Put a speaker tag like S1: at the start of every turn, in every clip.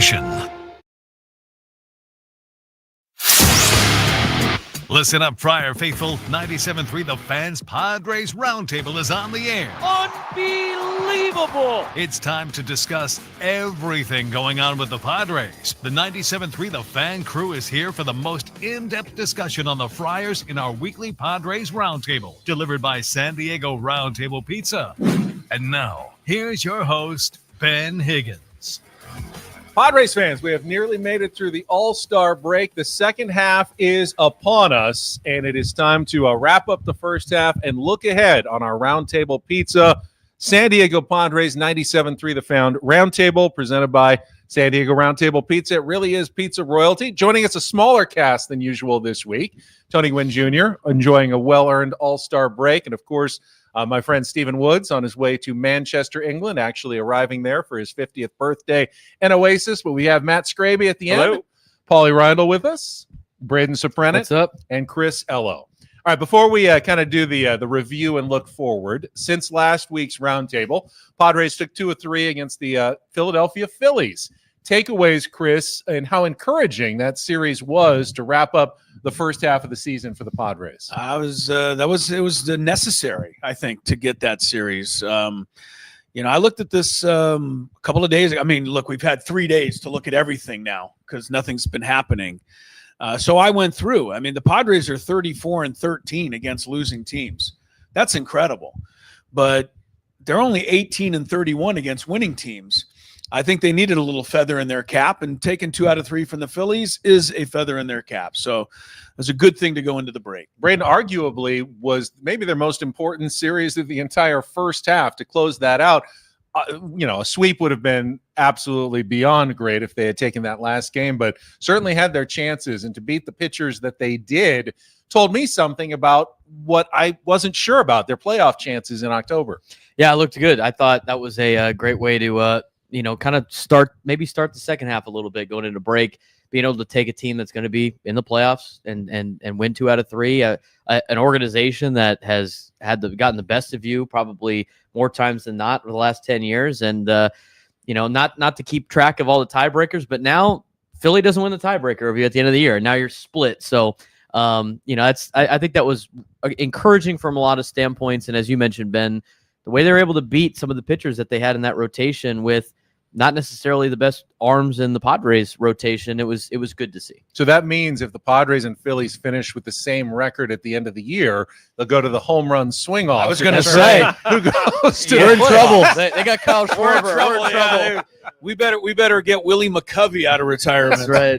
S1: Nation. Listen up, Friar Faithful. 97.3 The Fan's Padres Roundtable is on the air.
S2: Unbelievable!
S1: It's time to discuss everything going on with the Padres. The 97.3 The Fan crew is here for the most in-depth discussion on the Friars in our weekly Padres Roundtable, delivered by San Diego Roundtable Pizza. And now, here's your host, Ben Higgins.
S3: Padres fans, we have nearly made it through the All-Star break. The second half is upon us, and it is time to wrap up the first half and look ahead on our Roundtable Pizza. San Diego Padres 97.3 The Fan Roundtable, presented by San Diego Roundtable Pizza. It really is pizza royalty. Joining us a smaller cast than usual this week, Tony Gwynn Jr., enjoying a well-earned All-Star break, and of course, my friend Stephen Woods on his way to Manchester, England, actually arriving there for his 50th birthday in Oasis. But we have Matt Scraby at the end, Paulie Reindl with us, Braden Soprenet,
S4: what's up,
S3: and Chris Ello. All right, before we kind of do the review and look forward, since last week's roundtable, Padres took 2 of 3 against the Philadelphia Phillies. Takeaways, Chris, and how encouraging that series was to wrap up the first half of the season for the Padres.
S2: It was necessary, I think, to get that series. I looked at this a couple of days ago. I mean, look, we've had 3 days to look at everything now because nothing's been happening. So I went through. I mean, the Padres are 34-13 against losing teams. That's incredible. But they're only 18-31 against winning teams. I think they needed a little feather in their cap, and taking 2 out of 3 from the Phillies is a feather in their cap. So it was a good thing to go into the break.
S3: Braden, arguably, was maybe their most important series of the entire first half to close that out. A sweep would have been absolutely beyond great if they had taken that last game, but certainly had their chances. And to beat the pitchers that they did told me something about what I wasn't sure about, their playoff chances in October.
S4: Yeah, it looked good. I thought that was a great way to kind of start the second half a little bit, going into break, being able to take a team that's going to be in the playoffs and win 2 out of 3, an organization that has gotten the best of you probably more times than not for the last 10 years. And, not to keep track of all the tiebreakers, but now Philly doesn't win the tiebreaker over you at the end of the year. Now you're split. So, I think that was encouraging from a lot of standpoints. And as you mentioned, Ben, the way they were able to beat some of the pitchers that they had in that rotation with not necessarily the best arms in the Padres rotation, it was good to see.
S3: So that means if the Padres and Phillies finish with the same record at the end of the year, they'll go to the home run swing off.
S4: I was going to say,
S3: who goes to
S4: we're in trouble. They got Kyle Schwarber.
S2: We're in trouble. We better get Willie McCovey out of retirement.
S4: That's right.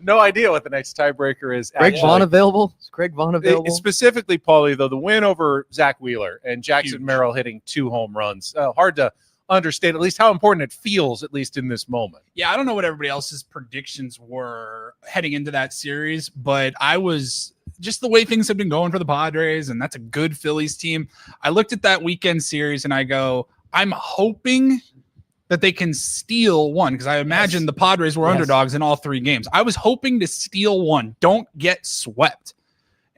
S3: No idea what the next tiebreaker is.
S4: Greg Vaughn available? Is Greg Vaughn available?
S3: Specifically, Paulie, though, the win over Zach Wheeler and Jackson Merrill hitting 2 home runs. Hard to understand at least how important it feels, at least in this moment.
S5: Yeah, I don't know what everybody else's predictions were heading into that series, but I was just the way things have been going for the Padres, and that's a good Phillies team. I looked at that weekend series and I go, I'm hoping that they can steal one, because I imagine the Padres were underdogs in all 3 games. I was hoping to steal one. Don't get swept.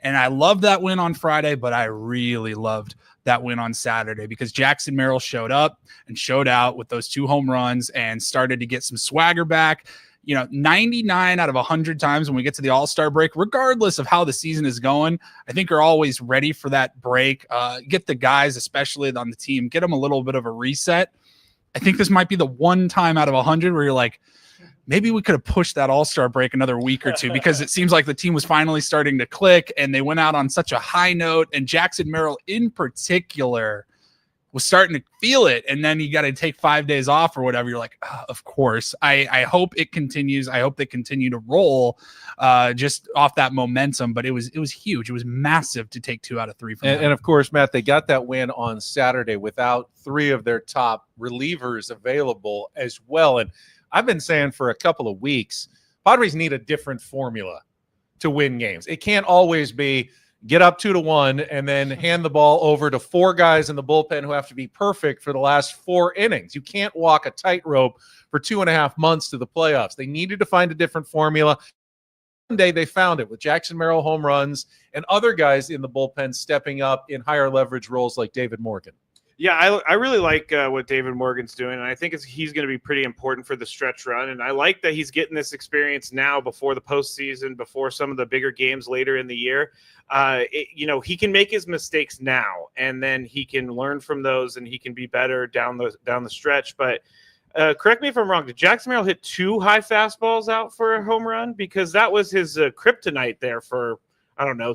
S5: And I loved that win on Friday, but I really loved that win on Saturday because Jackson Merrill showed up and showed out with those 2 home runs and started to get some swagger back. 99 out of 100 times when we get to the All-Star break, regardless of how the season is going, I think are always ready for that break. Get the guys, especially on the team, get them a little bit of a reset. I think this might be the one time out of 100 where you're like, maybe we could have pushed that All-Star break another week or 2 because it seems like the team was finally starting to click and they went out on such a high note. And Jackson Merrill in particular was starting to feel it. And then you got to take 5 days off or whatever. You're like, of course. I hope it continues. I hope they continue to roll just off that momentum. But it was huge. It was massive to take 2 out of 3 from them.
S3: And of course, Matt, they got that win on Saturday without 3 of their top relievers available as well. And I've been saying for a couple of weeks, Padres need a different formula to win games. It can't always be get up 2-1 and then hand the ball over to 4 guys in the bullpen who have to be perfect for the last 4 innings. You can't walk a tightrope for 2.5 months to the playoffs. They needed to find a different formula. One day they found it with Jackson Merrill home runs and other guys in the bullpen stepping up in higher leverage roles like David Morgan.
S6: Yeah, I really like what David Morgan's doing, and I think he's going to be pretty important for the stretch run. And I like that he's getting this experience now before the postseason, before some of the bigger games later in the year. He can make his mistakes now, and then he can learn from those, and he can be better down the stretch. But correct me if I'm wrong. Did Jackson Merrill hit 2 high fastballs out for a home run? Because that was his kryptonite there for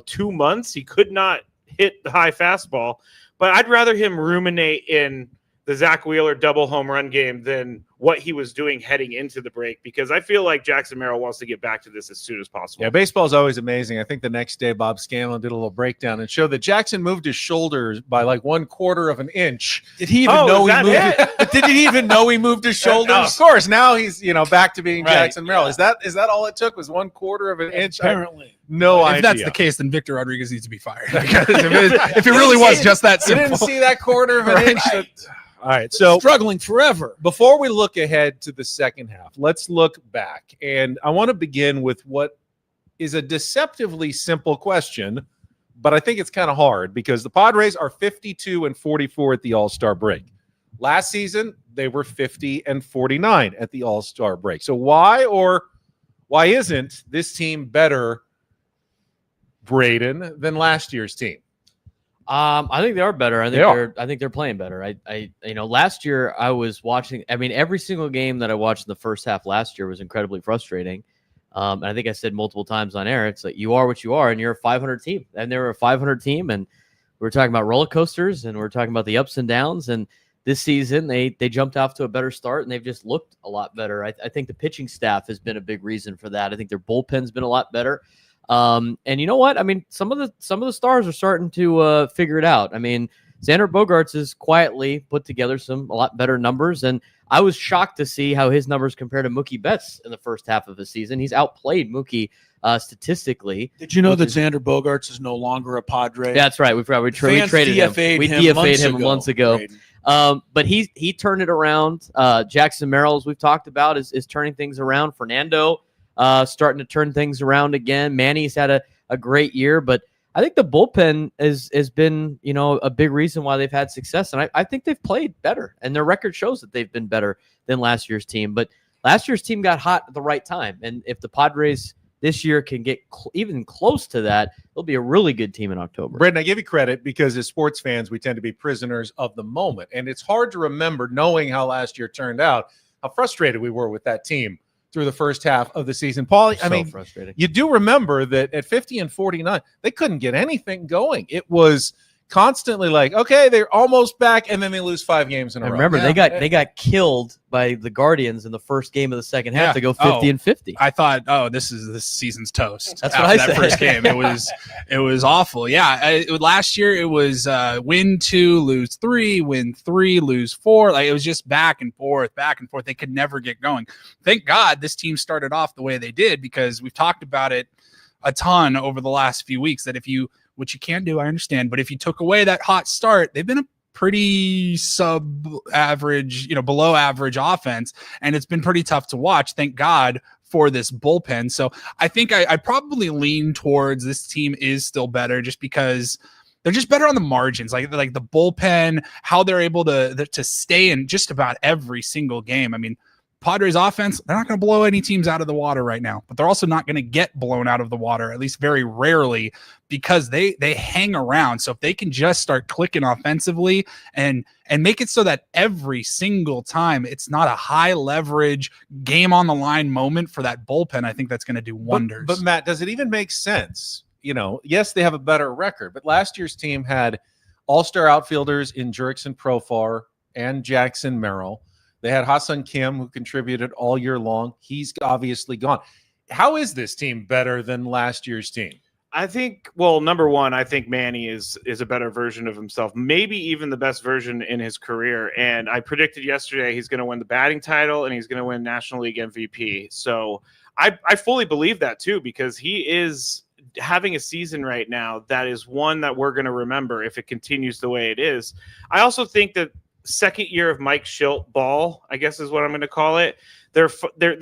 S6: 2 months. He could not hit the high fastball. But I'd rather him ruminate in the Zach Wheeler double home run game than what he was doing heading into the break, because I feel like Jackson Merrill wants to get back to this as soon as possible.
S3: Yeah, baseball is always amazing. I think the next day Bob Scanlon did a little breakdown and showed that Jackson moved his shoulders by like 1/4 of an inch.
S2: Did he even know he moved it? Did he even know he moved his shoulders?
S3: Of course. Now he's back to being
S2: Right,
S3: Jackson Merrill.
S2: yeah.
S3: Is that all it took? Was 1/4 of an inch?
S2: Apparently.
S3: No idea.
S5: If that's the case, then Victor Rodriguez needs to be fired. Because if it really was just that
S3: You
S5: simple.
S3: didn't see that 1/4 of an inch. All right, so
S2: Struggling forever.
S3: before we look ahead to the second half, let's look back. And I want to begin with what is a deceptively simple question, but I think it's kind of hard because the Padres are 52-44 at the All-Star break. Last season, they were 50-49 at the All-Star break. So why isn't this team better, Braden, than last year's team?
S4: I think they are better. I think they're playing better. Last year I was watching. I mean, every single game that I watched in the first half last year was incredibly frustrating. And I think I said multiple times on air, it's like you are what you are, and you're a 500 team, and they were a 500 team, and we were talking about roller coasters, and we're talking about the ups and downs. And this season they jumped off to a better start, and they've just looked a lot better. I think the pitching staff has been a big reason for that. I think their bullpen's been a lot better. And you know what? I mean, some of the stars are starting to figure it out. I mean, Xander Bogaerts has quietly put together a lot better numbers, and I was shocked to see how his numbers compare to Mookie Betts in the first half of the season. He's outplayed Mookie statistically.
S2: Did you know that Xander Bogaerts is no longer a Padre?
S4: Yeah, that's right. We traded him. We DFA'd him months ago. But he turned it around. Jackson Merrill, as we've talked about, is turning things around. Fernando starting to turn things around again. Manny's had a great year, but I think the bullpen has been, a big reason why they've had success. And I think they've played better, and their record shows that they've been better than last year's team. But last year's team got hot at the right time. And if the Padres this year can get even close to that, they'll be a really good team in October.
S3: Brendan, I give you credit because as sports fans, we tend to be prisoners of the moment. And it's hard to remember, knowing how last year turned out, how frustrated we were with that team through the first half of the season. Paul,
S4: Frustrating.
S3: You do remember that at 50-49, they couldn't get anything going. It was constantly like, okay, they're almost back, and then they lose 5 games in a row.
S4: Remember, they got killed by the Guardians in the first game of the second half to go 50-50.
S5: I thought, this season's toast.
S4: That's what I said.
S5: That first game, it was awful. Yeah, last year it was win 2, lose 3, win 3, lose 4. Like, it was just back and forth. They could never get going. Thank God this team started off the way they did, because we've talked about it a ton over the last few weeks. That which you can't do, I understand, but if you took away that hot start, they've been a pretty sub-average, below average offense, and it's been pretty tough to watch. Thank God for this bullpen. So I think I probably lean towards this team is still better, just because they're just better on the margins, like the bullpen, how they're able to stay in just about every single game. I mean, Padres offense, they're not going to blow any teams out of the water right now, but they're also not going to get blown out of the water, at least very rarely, because they hang around. So if they can just start clicking offensively and make it so that every single time it's not a high leverage game on the line moment for that bullpen, I think that's going to do wonders.
S3: But Matt, does it even make sense? Yes, they have a better record, but last year's team had all-star outfielders in Jurickson Profar and Jackson Merrill. They had Ha-Seong Kim, who contributed all year long. He's obviously gone. How is this team better than last year's team?
S6: I think, well, number one, I think Manny is a better version of himself, maybe even the best version in his career. And I predicted yesterday he's going to win the batting title and he's going to win National League MVP. So I fully believe that too, because he is having a season right now that is one that we're going to remember if it continues the way it is. I also think that second year of Mike Schilt ball, I guess is what I'm going to call it. They're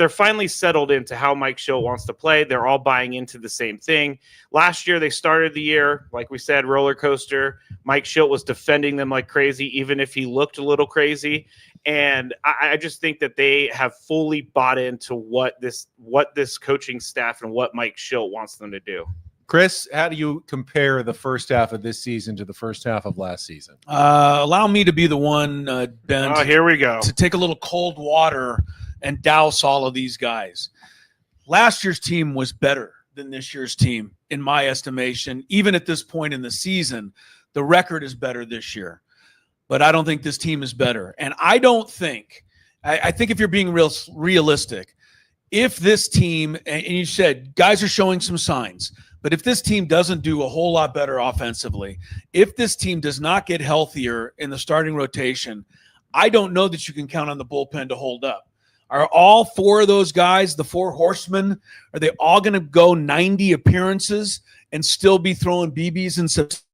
S6: finally settled into how Mike Schilt wants to play. They're all buying into the same thing. Last year, they started the year, like we said, roller coaster. Mike Schilt was defending them like crazy, even if he looked a little crazy. And I just think that they have fully bought into what this coaching staff and what Mike Schilt wants them to do.
S3: Chris, how do you compare the first half of this season to the first half of last season?
S2: Allow me to be the one, Ben.
S6: Oh, here we go.
S2: To take a little cold water and douse all of these guys. Last year's team was better than this year's team, in my estimation. Even at this point in the season, the record is better this year. But I don't think this team is better. And I don't think, I think if you're being realistic, if this team, and you said guys are showing some signs, but if this team doesn't do a whole lot better offensively, if this team does not get healthier in the starting rotation, I don't know that you can count on the bullpen to hold up. Are all four of those guys, the four horsemen, are they all going to go 90 appearances and still be throwing BBs and subs?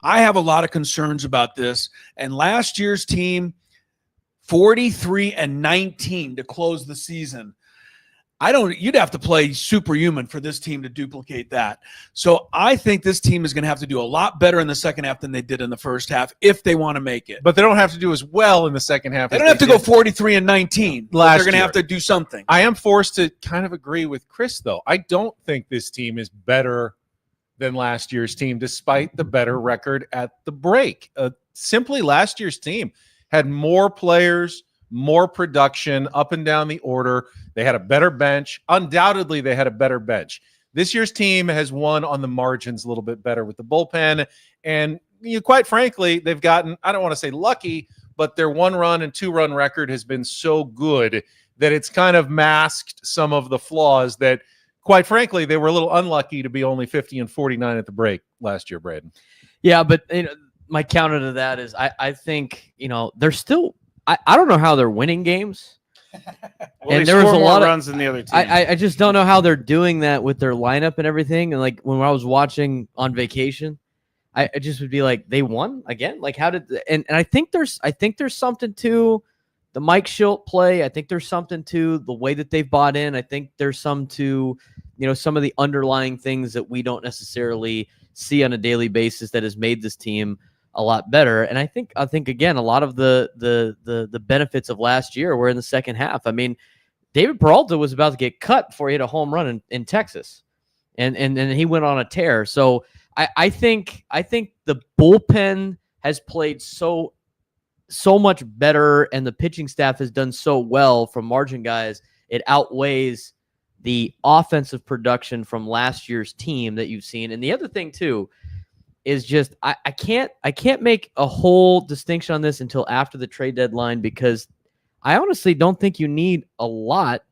S2: I have a lot of concerns about this. And last year's team, 43-19 to close the season. You'd have to play superhuman for this team to duplicate that. So I think this team is going to have to do a lot better in the second half than they did in the first half if they want to make it.
S3: But they don't have to do as well in the second half.
S2: They don't have to go 43-19. They're going to have to do something.
S3: I am forced to kind of agree with Chris, though. I don't think this team is better than last year's team, despite the better record at the break. Simply last year's team had more players, more production up and down the order. They had a better bench. Undoubtedly, they had a better bench. This year's team has won on the margins a little bit better with the bullpen. And quite frankly, they've gotten, I don't want to say lucky, but their 1-run and 2-run record has been so good that it's kind of masked some of the flaws that, quite frankly, they were a little unlucky to be only 50-49 at the break last year, Braden.
S4: Yeah, but my counter to that is I think, they're still – I don't know how they're winning games.
S6: Well,
S4: and there was a lot of
S6: runs than the other team.
S4: I just don't know how they're doing that with their lineup and everything. And like when I was watching on vacation, I just would be like, they won again. Like how did and I think there's something to the Mike Schilt play. I think there's something to the way that they've bought in. I think there's some to some of the underlying things that we don't necessarily see on a daily basis that has made this team a lot better. And I think again, a lot of the benefits of last year were in the second half. I mean, David Peralta was about to get cut before he hit a home run in Texas. And he went on a tear. So I think the bullpen has played so much better and the pitching staff has done so well from margin guys. It outweighs the offensive production from last year's team that you've seen. And the other thing too, is just I can't make a whole distinction on this until after the trade deadline, because I honestly don't think you need a lot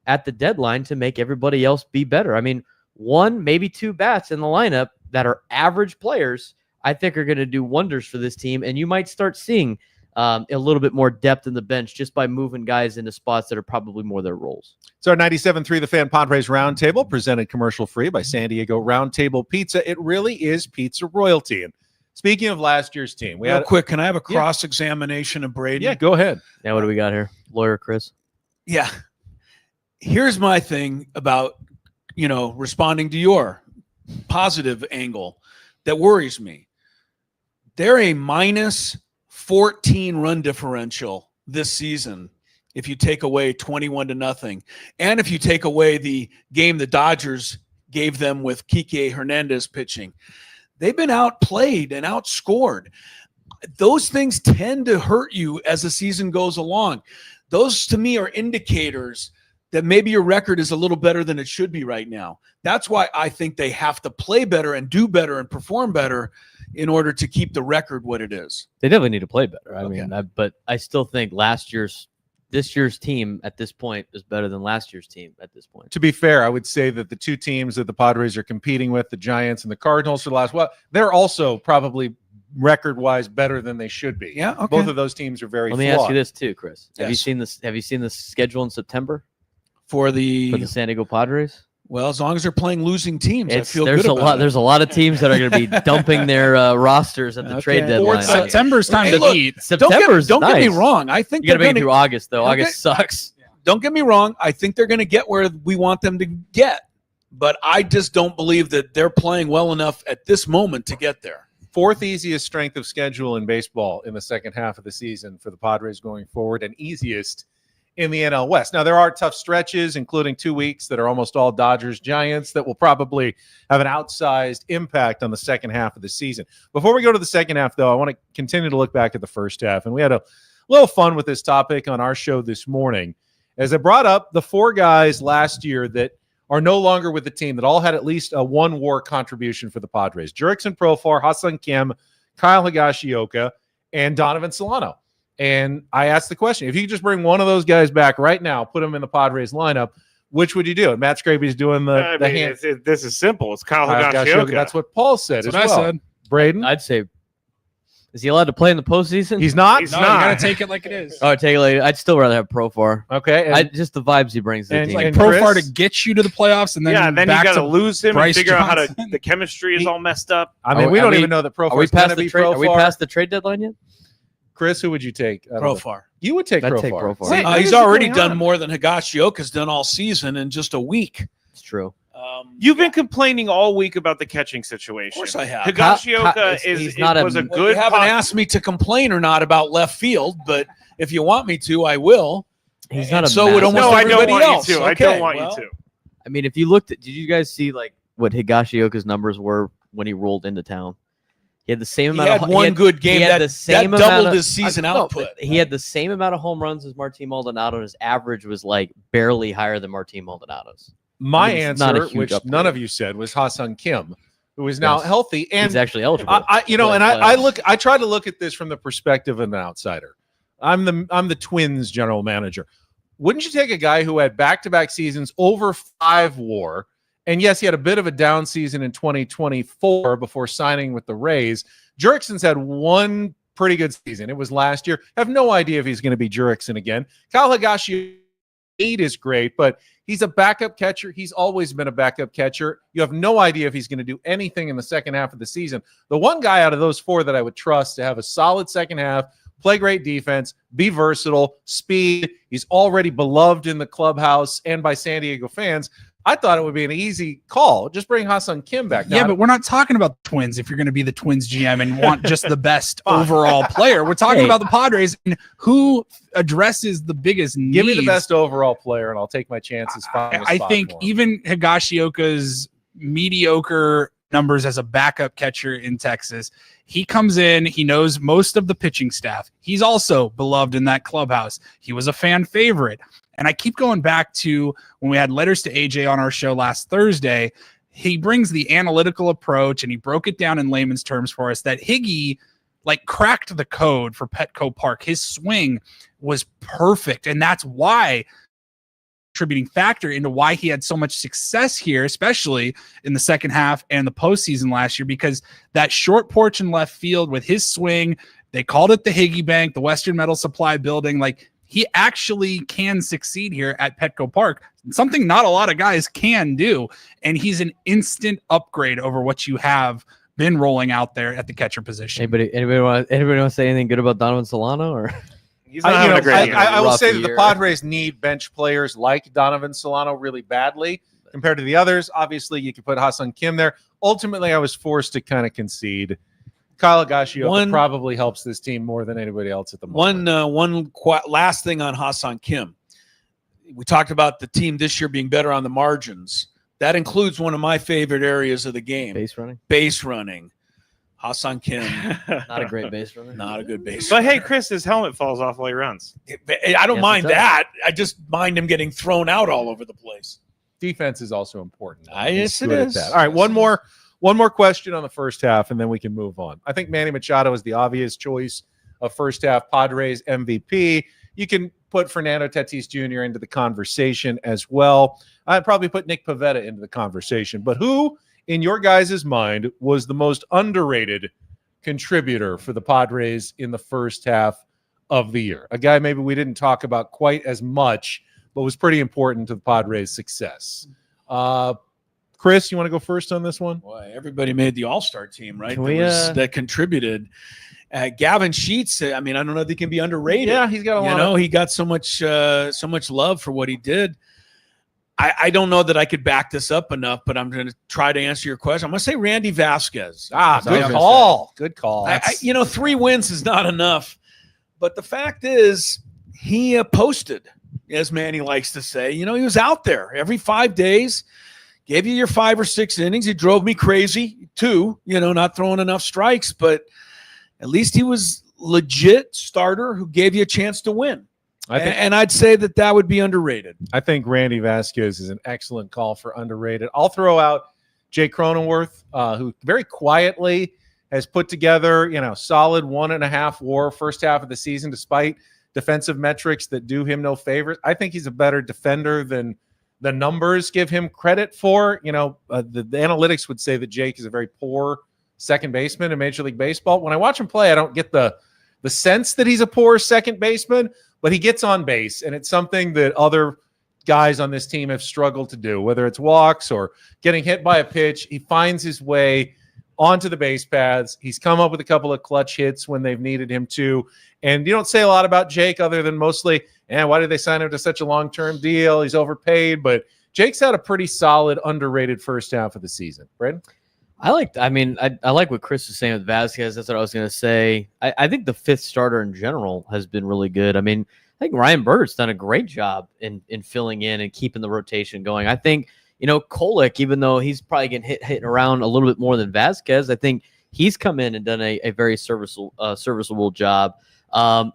S4: at the deadline to make everybody else be better. I mean, 1, maybe 2 bats in the lineup that are average players, I think are going to do wonders for this team, and you might start seeing a little bit more depth in the bench just by moving guys into spots that are probably more their roles.
S3: It's our 97.3 The Fan Padres Roundtable, presented commercial-free by San Diego Roundtable Pizza. It really is pizza royalty. And speaking of last year's team,
S2: Real quick, can I have a cross-examination of Braden?
S3: Yeah, go ahead.
S4: Yeah, what do we got here? Lawyer Chris?
S2: Yeah. Here's my thing about, responding to your positive angle that worries me. They're a minus 14 run differential this season if you take away 21-0, and if you take away the game the Dodgers gave them with Kike Hernandez pitching. They've been outplayed and outscored. Those things tend to hurt you as the season goes along. Those, to me, are indicators that maybe your record is a little better than it should be right now. That's why I think they have to play better and do better and perform better in order to keep the record what it is.
S4: They definitely need to play better. I
S2: Okay.
S4: mean, but I still think this year's team at this point is better than last year's team at this point.
S3: To be fair, I would say that the two teams that the Padres are competing with, the Giants and the Cardinals for the last they're also probably record-wise better than they should be.
S2: Yeah, okay.
S3: Both of those teams are very
S4: Let me
S3: flawed.
S4: ask you this too, Chris. Have you
S2: Yes.
S4: seen this? Have you seen the schedule in September
S2: For the
S4: for the San Diego Padres?
S2: Well, as long as they're playing losing teams, I feel
S4: there's
S2: good
S4: a
S2: about
S4: lot.
S2: it.
S4: There's a lot of teams that are going to be dumping their rosters at the trade
S2: Okay.
S4: deadline.
S5: September's time
S2: Hey,
S5: to
S2: look,
S5: eat.
S4: September's
S2: don't get me
S4: nice.
S2: wrong. I think
S4: You got to
S2: they're
S4: make it
S2: going
S4: through August, though.
S2: Okay.
S4: August sucks.
S2: Don't get me wrong. I think they're going to get where we want them to get, but I just don't believe that they're playing well enough at this moment to get there.
S3: Fourth easiest strength of schedule in baseball in the second half of the season for the Padres going forward, and easiest in the NL West. Now, there are tough stretches, including 2 weeks that are almost all Dodgers-Giants, that will probably have an outsized impact on the second half of the season. Before we go to the second half, though, I want to continue to look back at the first half, and we had a little fun with this topic on our show this morning, as I brought up the 4 guys last year that are no longer with the team, that all had at least a one WAR contribution for the Padres. Jurickson Profar, Ha-Seong Kim, Kyle Higashioka, and Donovan Solano. And I asked the question, if you could just bring one of those guys back right now, put them in the Padres lineup, which would you do? And Matt Scraby's doing the hand.
S6: This is simple. It's Kyle Higashioka.
S3: That's what Paul said
S5: That's
S3: as
S5: what
S3: well.
S5: I said.
S3: Braden?
S4: I'd say, is he allowed to play in the postseason?
S3: He's not?
S6: He's
S5: No,
S6: not.
S5: you got to take it like it is.
S4: Oh, take it later. I'd still rather have Profar.
S3: Okay. And,
S4: Just the vibes he brings to the
S3: and-
S4: team.
S5: Like
S3: and
S5: Profar
S3: Chris?
S5: to get you to the playoffs, and then
S6: then you
S5: back
S6: got to
S5: to
S6: lose him
S5: Bryce
S6: and figure out how to.
S5: Johnson.
S6: The chemistry is all messed up.
S3: I mean,
S4: Are
S3: we don't
S4: we-
S3: even know that Profar's
S4: Are we
S3: going
S4: past
S3: to
S4: the
S3: be
S4: trade?
S3: Profar.
S4: Are we past the trade deadline yet?
S3: Chris, who would you take? out of the-
S2: Profar.
S3: You would take
S4: I'd
S3: Profar.
S4: take Profar.
S3: Wait, what
S2: He's
S3: is
S2: already
S3: going
S2: done
S3: on?
S2: more than Higashioka's done all season in just a week.
S4: It's true.
S6: You've been complaining all week about the catching situation.
S2: Of course I have.
S6: Higashioka
S4: he's not
S6: was a
S2: Well,
S6: good.
S2: you haven't
S6: pot-
S2: asked me to complain or not about left field, but if you want me to, I will.
S4: He's
S2: And
S4: not a
S2: so would
S4: massive-
S2: almost
S6: No, I don't
S2: everybody
S6: want
S2: else.
S6: you to. I
S2: Okay,
S6: don't want
S2: well,
S6: you to.
S4: I mean, if you looked at, did you guys see like what Higashioka's numbers were when he rolled into town? He had the same
S2: He
S4: amount
S2: had
S4: of
S2: one good game
S4: He had
S2: that,
S4: the same
S2: that
S4: amount
S2: doubled
S4: of,
S2: his season
S4: no,
S2: output.
S4: but he had the same amount of home runs as Martin Maldonado, and his average was like barely higher than Martin Maldonado's.
S3: My
S4: I mean, it's not a
S3: answer,
S4: huge
S3: which
S4: upgrade.
S3: none of you said, was Ha-Seong Kim, who is now
S4: Yes.
S3: healthy. And
S4: He's actually eligible.
S3: I try to look at this from the perspective of an outsider. I'm the Twins general manager. Wouldn't you take a guy who had back-to-back seasons over 5 WAR, and yes, he had a bit of a down season in 2024 before signing with the Rays. Jurickson's had one pretty good season. It was last year. I have no idea if he's going to be Jurickson again. Kyle Higashioka 8 is great, but he's a backup catcher. He's always been a backup catcher. You have no idea if he's going to do anything in the second half of the season. The one guy out of those 4 that I would trust to have a solid second half, play great defense, be versatile, speed. He's already beloved in the clubhouse and by San Diego fans. I thought it would be an easy call. Just bring Ha-Seong Kim back.
S5: Yeah,
S3: Now,
S5: but we're not talking about the Twins if you're going to be the Twins GM and want just the best overall player. We're talking
S4: Hey.
S5: about the Padres and who addresses the biggest needs.
S3: give me the best overall player, and I'll take my chances. finding a
S5: I
S3: spot
S5: think
S3: for him.
S5: even Higashioka's mediocre numbers as a backup catcher in Texas, he comes in, he knows most of the pitching staff. He's also beloved in that clubhouse. He was a fan favorite. And I keep going back to when we had Letters to AJ on our show last Thursday. He brings the analytical approach and he broke it down in layman's terms for us that Higgy like cracked the code for Petco Park. His swing was perfect. And that's why contributing factor into why he had so much success here, especially in the second half and the postseason last year, because that short porch in left field with his swing, they called it the Higgy Bank, the Western Metal Supply building. Like he actually can succeed here at Petco Park, something not a lot of guys can do. And he's an instant upgrade over what you have been rolling out there at the catcher position.
S4: Anybody want to say anything good about Donovan Solano or?
S6: He's not having a great year.
S3: I will
S4: Rough
S3: say that the
S4: year.
S3: Padres need bench players like Donovan Solano really badly compared to the others. Obviously, you could put Ha-Seong Kim there. Ultimately, I was forced to kind of concede. Kyle Higashioka probably helps this team more than anybody else at the moment.
S2: Last thing on Ha-Seong Kim. We talked about the team this year being better on the margins. That includes one of my favorite areas of the game. Base running. Ha-Seong Kim,
S4: Not a great base runner.
S2: not a good base
S6: But
S2: runner.
S6: hey, Chris, his helmet falls off while he runs.
S2: I don't
S4: Yes,
S2: mind
S4: it does.
S2: that. I just mind him getting thrown out all over the place.
S3: Defense is also important.
S2: Yes,
S3: He's
S2: it
S3: good at
S2: is.
S3: that. All right, one more question on the first half, and then we can move on. I think Manny Machado is the obvious choice of first half Padres MVP. You can put Fernando Tatis Jr. into the conversation as well. I'd probably put Nick Pivetta into the conversation. But who, in your guys' mind, was the most underrated contributor for the Padres in the first half of the year? A guy maybe we didn't talk about quite as much, but was pretty important to the Padres' success. Chris, you want to go first on this one?
S2: Boy, everybody made the All-Star team, right?
S4: Can we,
S2: that contributed. Gavin Sheets, I mean, I don't know if he can be underrated.
S3: Yeah, he's got a lot.
S2: He got so much love for what he did. I don't know that I could back this up enough, but I'm going to try to answer your question. I'm going to say Randy Vasquez.
S3: Good call. Good call.
S2: 3 wins is not enough, but the fact is he posted, as Manny likes to say. He was out there every 5 days, gave you your 5 or 6 innings. He drove me crazy too, not throwing enough strikes, but at least he was legit starter who gave you a chance to win. And I'd say that would be underrated.
S3: I think Randy Vasquez is an excellent call for underrated. I'll throw out Jake Cronenworth, who very quietly has put together, solid 1.5 WAR first half of the season, despite defensive metrics that do him no favors. I think he's a better defender than the numbers give him credit for. The analytics would say that Jake is a very poor second baseman in Major League Baseball. When I watch him play, I don't get the sense that he's a poor second baseman, but he gets on base, and it's something that other guys on this team have struggled to do, whether it's walks or getting hit by a pitch. He finds his way onto the base paths. He's come up with a couple of clutch hits when they've needed him to. And you don't say a lot about Jake other than mostly, why did they sign him to such a long-term deal? He's overpaid. But Jake's had a pretty solid, underrated first half of the season. Brad?
S4: I like what Chris was saying with Vasquez. That's what I was going to say. I think the fifth starter in general has been really good. I think Ryan Berger's done a great job in filling in and keeping the rotation going. I think, Kolek, even though he's probably getting hit around a little bit more than Vasquez, I think he's come in and done a very serviceable job.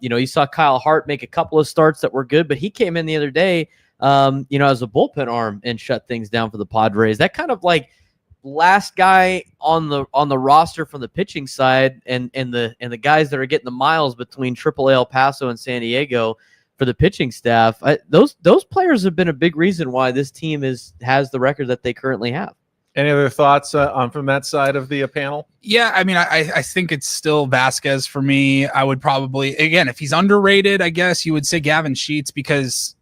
S4: You saw Kyle Hart make a couple of starts that were good, but he came in the other day, as a bullpen arm and shut things down for the Padres. That kind of like last guy on the roster from the pitching side and the guys that are getting the miles between AAA El Paso and San Diego for the pitching staff. Those players have been a big reason why this team has the record that they currently have.
S3: Any other thoughts from that side of the panel?
S5: Yeah, I think it's still Vasquez for me. I would probably, again, if he's underrated, I guess you would say Gavin Sheets, because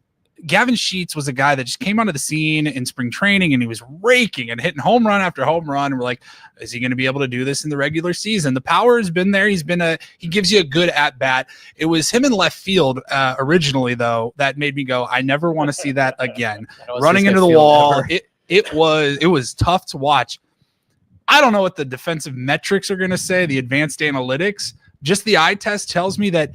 S5: Gavin Sheets was a guy that just came onto the scene in spring training and he was raking and hitting home run after home run. And we're like, is he going to be able to do this in the regular season? The power has been there. He gives you a good at bat. It was him in left field originally, though, that made me go, I never want to see that again. Running into the wall. It was tough to watch. I don't know what the defensive metrics are going to say, the advanced analytics. Just the eye test tells me that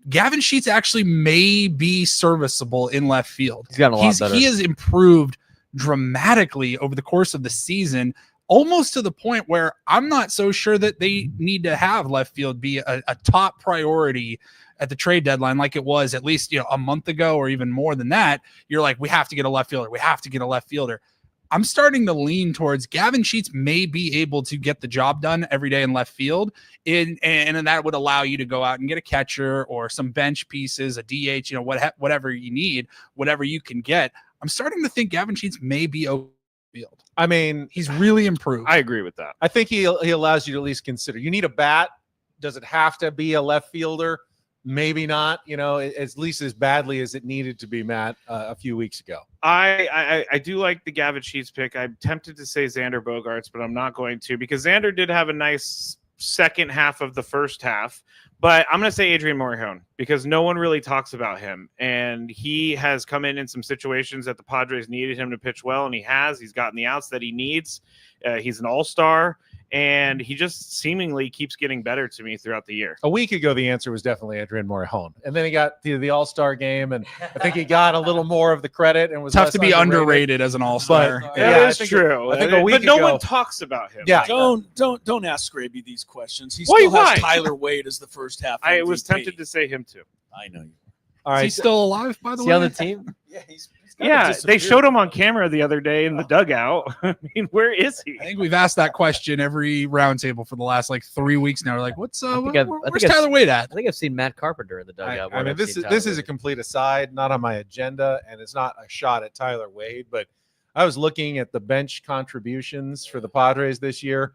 S5: Gavin Sheets actually may be serviceable in left field.
S4: He's gotten a lot better.
S5: He has improved dramatically over the course of the season, almost to the point where I'm not so sure that they need to have left field be a top priority at the trade deadline like it was at least a month ago or even more than that. You're like, we have to get a left fielder. We have to get a left fielder. I'm starting to lean towards Gavin Sheets may be able to get the job done every day in left field, and that would allow you to go out and get a catcher or some bench pieces, a DH, whatever you need, whatever you can get. I'm starting to think Gavin Sheets may be open field.
S3: He's
S5: really improved.
S6: I agree with that.
S3: I think he allows you to at least consider. You need a bat. Does it have to be a left fielder? Maybe not, at least as badly as it needed to be, Matt, a few weeks ago.
S6: I do like the Gavin Sheets pick. I'm tempted to say Xander Bogaerts, but I'm not going to, because Xander did have a nice second half of the first half. But I'm going to say Adrian Morejon, because no one really talks about him. And he has come in some situations that the Padres needed him to pitch well, and he has. He's gotten the outs that he needs. He's an all-star. And he just seemingly keeps getting better to me throughout the year.
S3: A week ago, the answer was definitely Adrian Morejon. And then he got to the All-Star game, and I think he got a little more of the credit and was
S5: tough to be underrated as an All-Star.
S6: That is true.
S3: I think a week
S6: but no
S3: ago,
S6: one talks about him.
S3: Yeah.
S2: Don't ask Scraby these questions. He still has Tyler Wade as the first half MVP.
S6: I was tempted to say him too.
S2: I know you.
S3: All right.
S5: Is he still alive, by the way?
S4: Is he on the team?
S6: Yeah, they showed him on camera the other day in the dugout. I mean, where is he?
S5: I think we've asked that question every roundtable for the last 3 weeks now. We're like, where's Tyler Wade at?
S4: I think I've seen Matt Carpenter in the dugout.
S3: This is a complete aside, not on my agenda, and it's not a shot at Tyler Wade, but I was looking at the bench contributions for the Padres this year.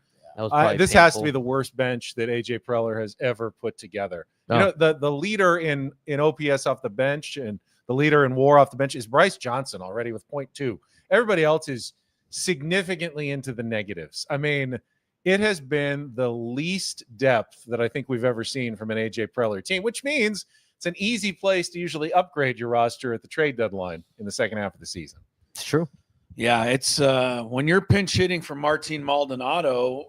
S3: This has to be the worst bench that AJ Preller has ever put together.
S4: Oh.
S3: The leader in OPS off the bench and the leader in WAR off the bench is Bryce Johnson already with .2. Everybody else is significantly into the negatives. I mean, it has been the least depth that I think we've ever seen from an AJ Preller team, which means it's an easy place to usually upgrade your roster at the trade deadline in the second half of the season.
S4: It's true.
S2: Yeah, it's when you're pinch hitting for Martin Maldonado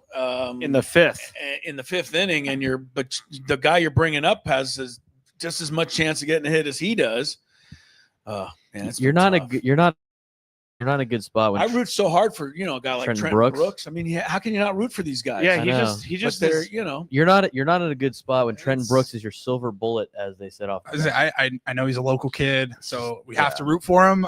S6: in the fifth
S2: inning, and but the guy you're bringing up has just as much chance of getting a hit as he does. Man,
S4: You're not in a good spot. When
S2: I root so hard for a guy like Trent Brooks. I mean, how can you not root for these guys?
S6: Yeah, he just
S2: they're
S4: you're not in a good spot when Trenton Brooks is your silver bullet, as they said off.
S5: I know he's a local kid, so we have to root for him.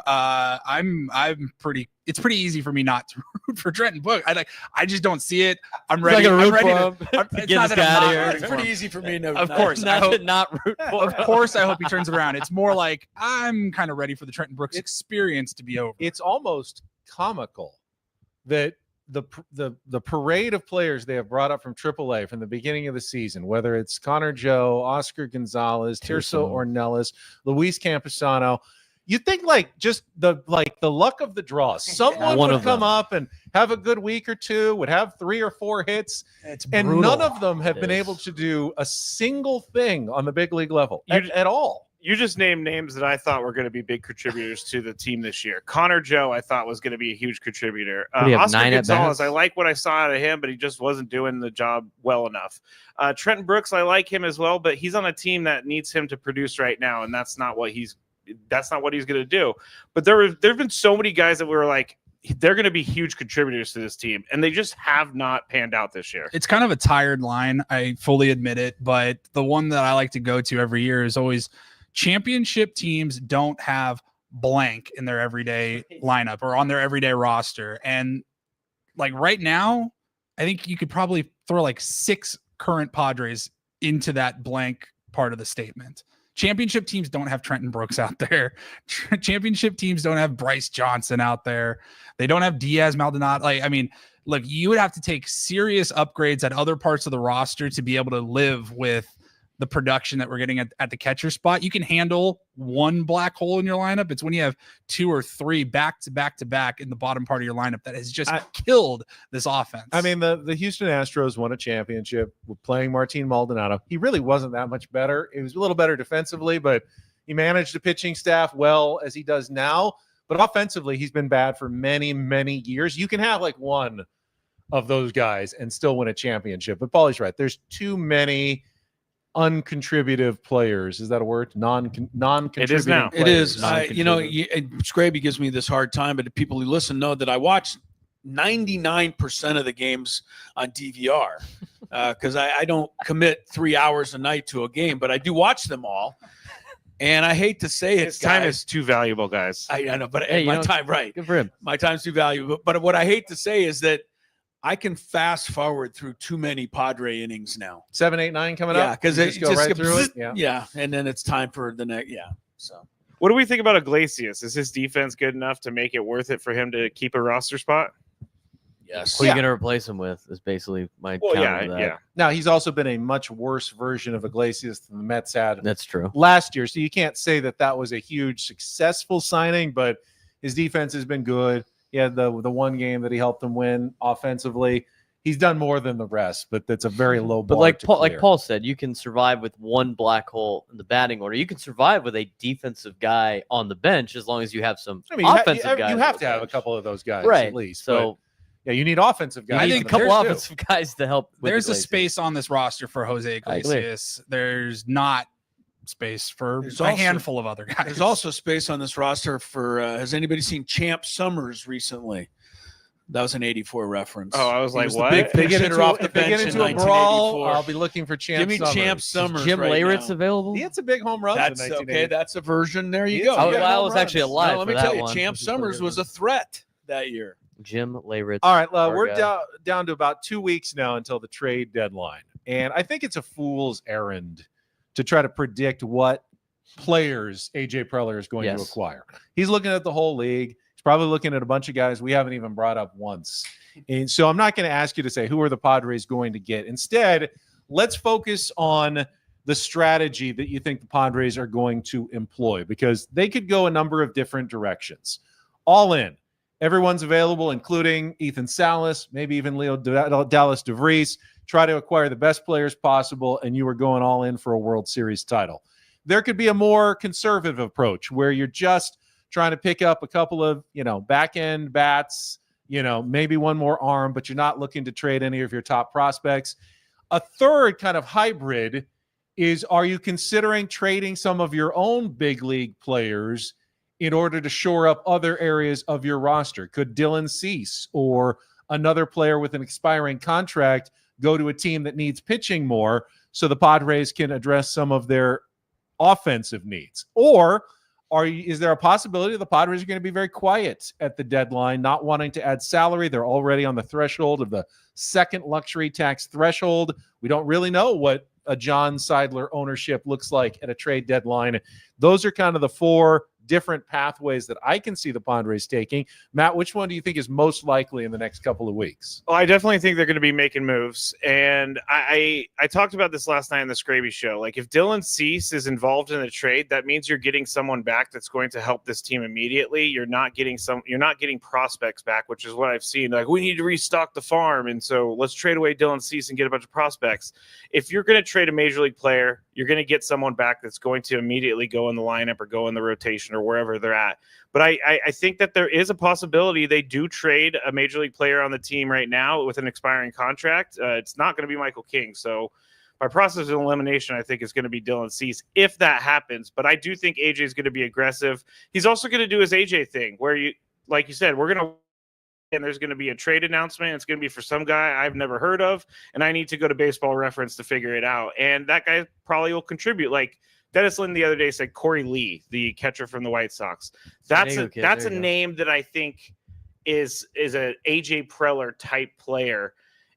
S5: It's pretty easy for me not to root for Trenton Brooks. I just don't see it. I'm ready.
S4: I'm ready
S5: to get this guy out of here.
S2: It's pretty easy for me.
S5: Of course,
S4: not root for him.
S5: Of course, I hope he turns around. It's more like I'm kind of ready for the Trenton Brooks experience to be over.
S3: It's almost comical that the parade of players they have brought up from AAA from the beginning of the season, whether it's Connor Joe, Oscar Gonzalez, Tirso Ornelas, Luis Campusano, you think just the luck of the draw. Someone would come up and have a good week or two, would have 3 or 4 hits, and none of them have been able to do a single thing on the big league level at all.
S6: You just named names that I thought were going to be big contributors to the team this year. Connor Joe, I thought was going to be a huge contributor. Oscar Gonzalez, I like what I saw out of him, but he just wasn't doing the job well enough. Trenton Brooks, I like him as well, but he's on a team that needs him to produce right now, and that's not what he's going to do. But there've been so many guys that were like, they're going to be huge contributors to this team, and they just have not panned out this year.
S5: It's kind of a tired line, I fully admit it, but the one that I like to go to every year is always championship teams don't have blank in their everyday lineup or on their everyday roster. And like right now, I think you could probably throw like 6 current Padres into that blank part of the statement. Championship teams don't have Trenton Brooks out there. Championship teams don't have Bryce Johnson out there. They don't have Diaz Maldonado. Look, you would have to take serious upgrades at other parts of the roster to be able to live with the production that we're getting at the catcher spot. You can handle one black hole in your lineup. It's when you have 2 or 3 back to back in the bottom part of your lineup that has just killed this offense.
S3: I mean, the Houston Astros won a championship with playing Martin Maldonado. He really wasn't that much better. He was a little better defensively, but he managed the pitching staff well as he does now. But offensively, he's been bad for many, many years. You can have like one of those guys and still win a championship. But Paulie's right. There's too many uncontributive players. Is that a word? Non-contributing.
S6: It is now.
S2: It is. Scraby gives me this hard time, but the people who listen know that I watch 99% of the games on DVR because I don't commit 3 hours a night to a game, but I do watch them all. And I hate to say it,
S6: time is too valuable, guys.
S2: I know, but my time, right?
S4: Good for him.
S2: My time's too valuable. But what I hate to say is that I can fast forward through too many Padre innings now.
S3: 7, 8, 9 coming up.
S2: Yeah, because it
S3: go right through it.
S2: Yeah, and then it's time for the next. Yeah. So,
S6: what do we think about Iglesias? Is his defense good enough to make it worth it for him to keep a roster spot?
S2: Yes.
S4: Who are you going to replace him with? Is basically my counter to that.
S6: Yeah.
S3: Now he's also been a much worse version of Iglesias than the Mets had.
S4: That's true.
S3: Last year, so you can't say that was a huge successful signing, but his defense has been good. He had the one game that he helped them win offensively. He's done more than the rest, but that's a very low bar.
S4: But like Paul said, you can survive with one black hole in the batting order. You can survive with a defensive guy on the bench as long as you have some offensive guys.
S3: You have to have a couple of those guys
S4: right.
S3: at least.
S4: So
S3: yeah, you need offensive guys.
S4: I think a couple offensive guys to help.
S5: There's a space on this roster for Jose Iglesias. There's not space for handful of other guys.
S2: There's also space on this roster for. Has anybody seen Champ Summers recently? That was an '84 reference.
S6: Oh, I was like, what?
S2: The big hitter off the bench in 1984.
S3: I'll be looking for Champ
S2: Give me
S3: Summers.
S2: Champ Summers.
S4: Jim
S2: right
S4: Leyritz
S2: now.
S4: available?
S3: He had a big home run.
S2: That's okay. That's a version. There you go.
S4: I was actually alive.
S2: Now, let me tell you, Champ Summers was a threat that year.
S4: Jim Leyritz.
S3: All right, we're down to about 2 weeks now until the trade deadline, and I think it's a fool's errand to try to predict what players AJ Preller is going to acquire. He's looking at the whole league. He's probably looking at a bunch of guys we haven't even brought up once. And so I'm not going to ask you to say who are the Padres going to get. Instead, let's focus on the strategy that you think the Padres are going to employ, because they could go a number of different directions. All in, Everyone's available, including Ethan Salas, maybe even Leo Dallas DeVries. Try to acquire the best players possible, and you are going all in for a World Series title. There could be a more conservative approach where you're just trying to pick up a couple of, back-end bats, maybe one more arm, but you're not looking to trade any of your top prospects. A third kind of hybrid is, are you considering trading some of your own big league players in order to shore up other areas of your roster? Could Dylan Cease or another player with an expiring contract go to a team that needs pitching more so the Padres can address some of their offensive needs? Or is there a possibility the Padres are going to be very quiet at the deadline, not wanting to add salary? They're already on the threshold of the second luxury tax threshold. We don't really know what a John Seidler ownership looks like at a trade deadline. Those are kind of the four different pathways that I can see the Padres taking. Matt, which one do you think is most likely in the next couple of weeks?
S6: Well, I definitely think they're going to be making moves. And I talked about this last night on the Scraby Show. Like, if Dylan Cease is involved in the trade, that means you're getting someone back that's going to help this team immediately. You're not getting prospects back, which is what I've seen. Like, we need to restock the farm, and so let's trade away Dylan Cease and get a bunch of prospects. If you're going to trade a major league player, you're going to get someone back that's going to immediately go in the lineup or go in the rotation or wherever they're at. But I think that there is a possibility they do trade a major league player on the team right now with an expiring contract. It's not going to be Michael King. So by process of elimination, I think it's going to be Dylan Cease if that happens. But I do think AJ is going to be aggressive. He's also going to do his AJ thing where, like you said, and there's going to be a trade announcement. It's going to be for some guy I've never heard of, and I need to go to Baseball Reference to figure it out. And that guy probably will contribute. Like Dennis Lynn the other day said, Corey Lee, the catcher from the White Sox. That's a name that I think is a AJ Preller type player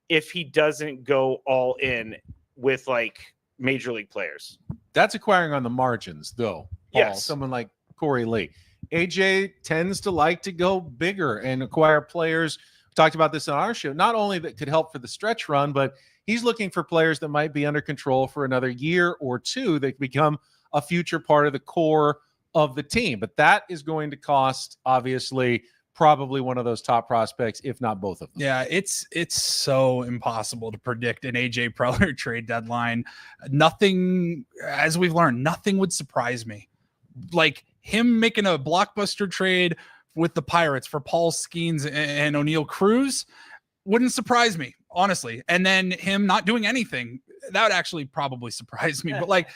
S6: if he doesn't go all in with like major league players.
S3: That's acquiring on the margins, though. Paul,
S6: Yes.
S3: Someone like Corey Lee. AJ tends to like to go bigger and acquire players. We talked about this on our show. Not only that could help for the stretch run, but he's looking for players that might be under control for another year or two that become a future part of the core of the team. But that is going to cost, obviously, probably one of those top prospects, if not both of them.
S5: Yeah, it's so impossible to predict an AJ Preller trade deadline. Nothing, as we've learned, nothing would surprise me. Like him making a blockbuster trade with the Pirates for Paul Skeens and O'Neal Cruz wouldn't surprise me, honestly. And then him not doing anything, that would actually probably surprise me. But like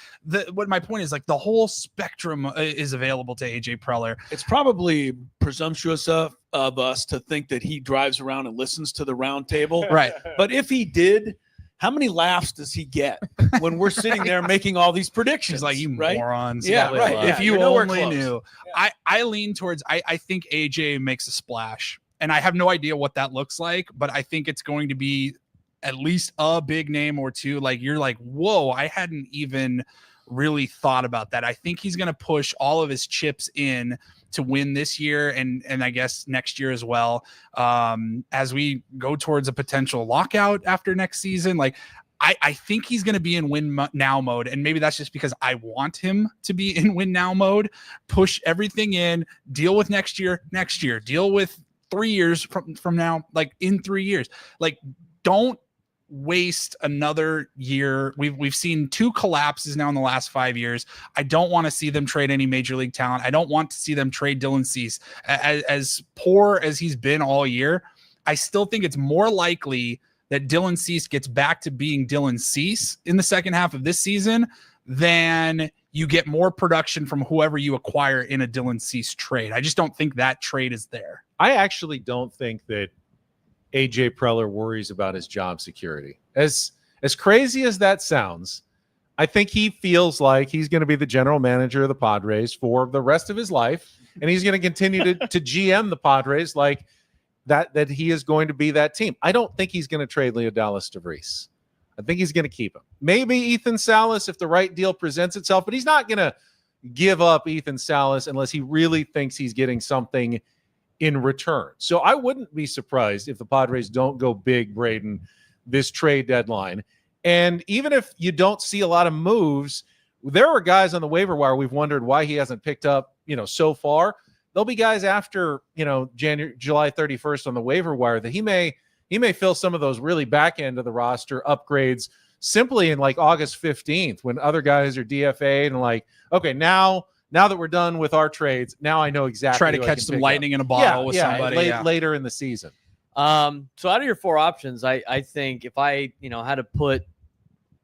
S5: what my point is, like the whole spectrum is available to AJ Preller.
S2: It's probably presumptuous of us to think that he drives around and listens to the Roundtable.
S5: Right.
S2: But if he did, how many laughs does he get when we're sitting there making all these predictions?
S5: He's like, you
S2: right?
S5: morons.
S2: Yeah, right.
S5: If
S2: Yeah,
S5: you
S2: you're nowhere
S5: only
S2: close.
S5: knew.
S2: Yeah.
S5: I lean towards, I think AJ makes a splash. And I have no idea what that looks like, but I think it's going to be at least a big name or two. Like you're like, whoa, I hadn't even really thought about that. I think he's going to push all of his chips in to win this year and I guess next year as well. As we go towards a potential lockout after next season, like I think he's going to be in win now mode. And maybe that's just because I want him to be in win now mode, push everything in, deal with next year, deal with 3 years from now, like in 3 years, like don't waste another year. We've seen 2 collapses now in the last 5 years. I don't want to see them trade any major league talent. I don't want to see them trade Dylan Cease. As poor as he's been all year, I still think it's more likely that Dylan Cease gets back to being Dylan Cease in the second half of this season than you get more production from whoever you acquire in a Dylan Cease trade. I just don't think that trade is there.
S3: I actually don't think that AJ Preller worries about his job security. As crazy as that sounds, I think he feels like he's going to be the general manager of the Padres for the rest of his life, and he's going to continue to GM the Padres like that he is going to be that team. I don't think he's going to trade Leo Dallas DeVries. I think he's going to keep him. Maybe Ethan Salas if the right deal presents itself, but he's not going to give up Ethan Salas unless he really thinks he's getting something in return. So I wouldn't be surprised if the Padres don't go big, Braden, this trade deadline. And even if you don't see a lot of moves, there are guys on the waiver wire we've wondered why he hasn't picked up, so far. there'll be guys after, July 31st on the waiver wire that he may fill some of those really back end of the roster upgrades simply in like August 15th when other guys are DFA'd and like, okay, now that we're done with our trades, now I know exactly.
S5: Try to catch some lightning in a bottle with somebody
S3: later in the season.
S4: So out of your four options, I think if I, had to put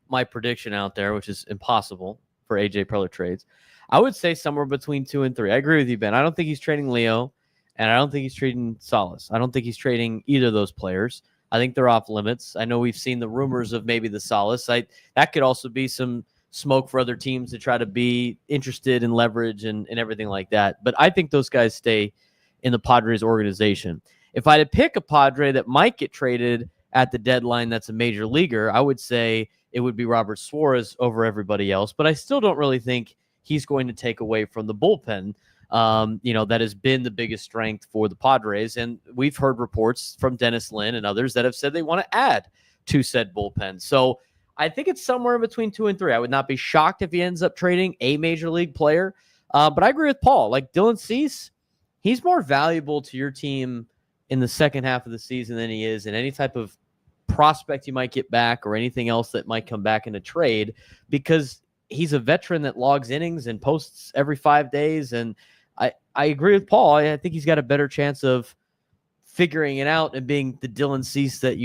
S4: my prediction out there, which is impossible for AJ Preller trades, I would say somewhere between 2 and 3. I agree with you, Ben. I don't think he's trading Leo, and I don't think he's trading Salas. I don't think he's trading either of those players. I think they're off limits. I know we've seen the rumors of maybe the Salas. That could also be some smoke for other teams to try to be interested in leverage and everything like that. But I think those guys stay in the Padres organization. If I had to pick a Padre that might get traded at the deadline that's a major leaguer, I would say it would be Robert Suarez over everybody else. But I still don't really think he's going to take away from the bullpen, that has been the biggest strength for the Padres. And we've heard reports from Dennis Lin and others that have said they want to add to said bullpen. So I think it's somewhere in between 2 and 3. I would not be shocked if he ends up trading a major league player. But I agree with Paul. Like Dylan Cease, he's more valuable to your team in the second half of the season than he is in any type of prospect you might get back or anything else that might come back in a trade, because he's a veteran that logs innings and posts every 5 days. And I agree with Paul. I think he's got a better chance of figuring it out and being the Dylan Cease that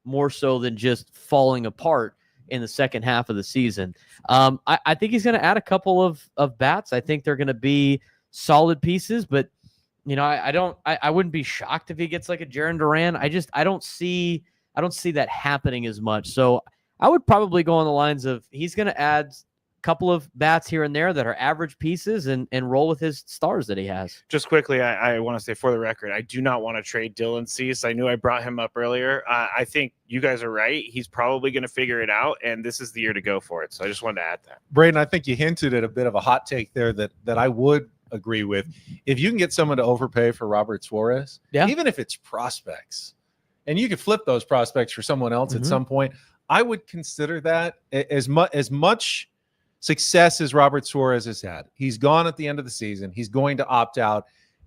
S4: more so than just falling apart in the second half of the season. I think he's going to add a couple of bats. I think they're going to be solid pieces, but I wouldn't be shocked if he gets like a Jarren Duran. I don't see that happening as much. So I would probably go on the lines of he's going to add a couple of bats here and there that are average pieces and roll with his stars that he has.
S6: Just quickly, I want to say for the record, I do not want to trade Dylan Cease. I knew I brought him up earlier. I think you guys are right. He's probably going to figure it out, and this is the year to go for it. So I just wanted to add that.
S3: Braden, I think you hinted at a bit of a hot take there that I would agree with. If you can get someone to overpay for Robert Suarez, even if it's prospects, and you could flip those prospects for someone else at some point, I would consider that as much success as Robert Suarez has had. He's gone at the end of the season. He's going to opt out,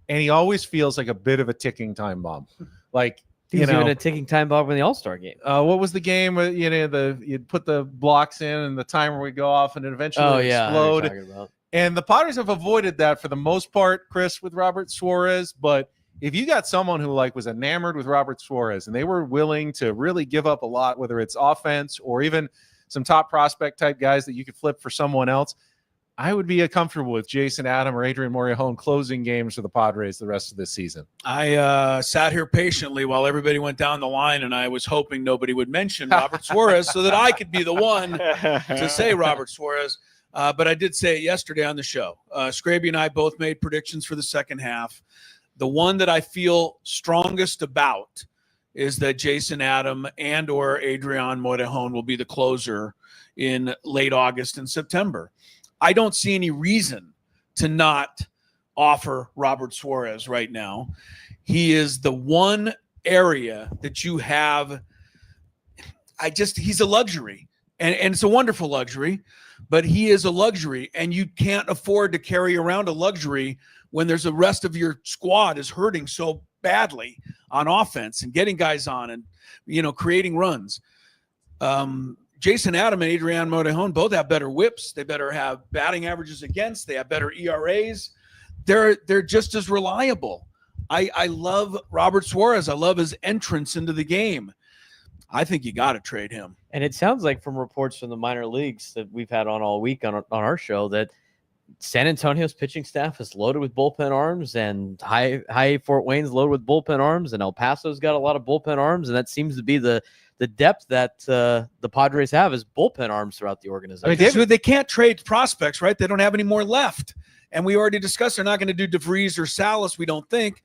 S3: and he always feels like a bit of a ticking time bomb. Like
S4: he's even a ticking time bomb in the All-Star game.
S3: What was the game where you'd put the blocks in and the timer would go off and it eventually explode? And the Padres have avoided that for the most part, Chris, with Robert Suarez. But if you got someone who was enamored with Robert Suarez and they were willing to really give up a lot, whether it's offense or even some top prospect type guys that you could flip for someone else, I would be comfortable with Jason Adam or Adrian Morejon closing games for the Padres the rest of this season.
S2: I sat here patiently while everybody went down the line, and I was hoping nobody would mention Robert Suarez so that I could be the one to say Robert Suarez. But I did say it yesterday on the show. Scraby and I both made predictions for the second half. The one that I feel strongest about is that Jason Adam and or Adrian Morejon will be the closer in late August and September. I don't see any reason to not offer Robert Suarez right now. He is the one area that you have. He's a luxury, and it's a wonderful luxury, but he is a luxury, and you can't afford to carry around a luxury when there's the rest of your squad is hurting so badly on offense and getting guys on and, creating runs. Jason Adam and Adrian Morejon both have better whips. They better have batting averages against. They have better ERAs. They're just as reliable. I love Robert Suarez. I love his entrance into the game. I think you got to trade him.
S4: And it sounds like from reports from the minor leagues that we've had on all week on our show that San Antonio's pitching staff is loaded with bullpen arms, and high Fort Wayne's loaded with bullpen arms, and El Paso's got a lot of bullpen arms, and that seems to be the depth that the Padres have is bullpen arms throughout the organization.
S2: They can't trade prospects, right? They don't have any more left. And we already discussed they're not going to do DeVries or Salas, we don't think.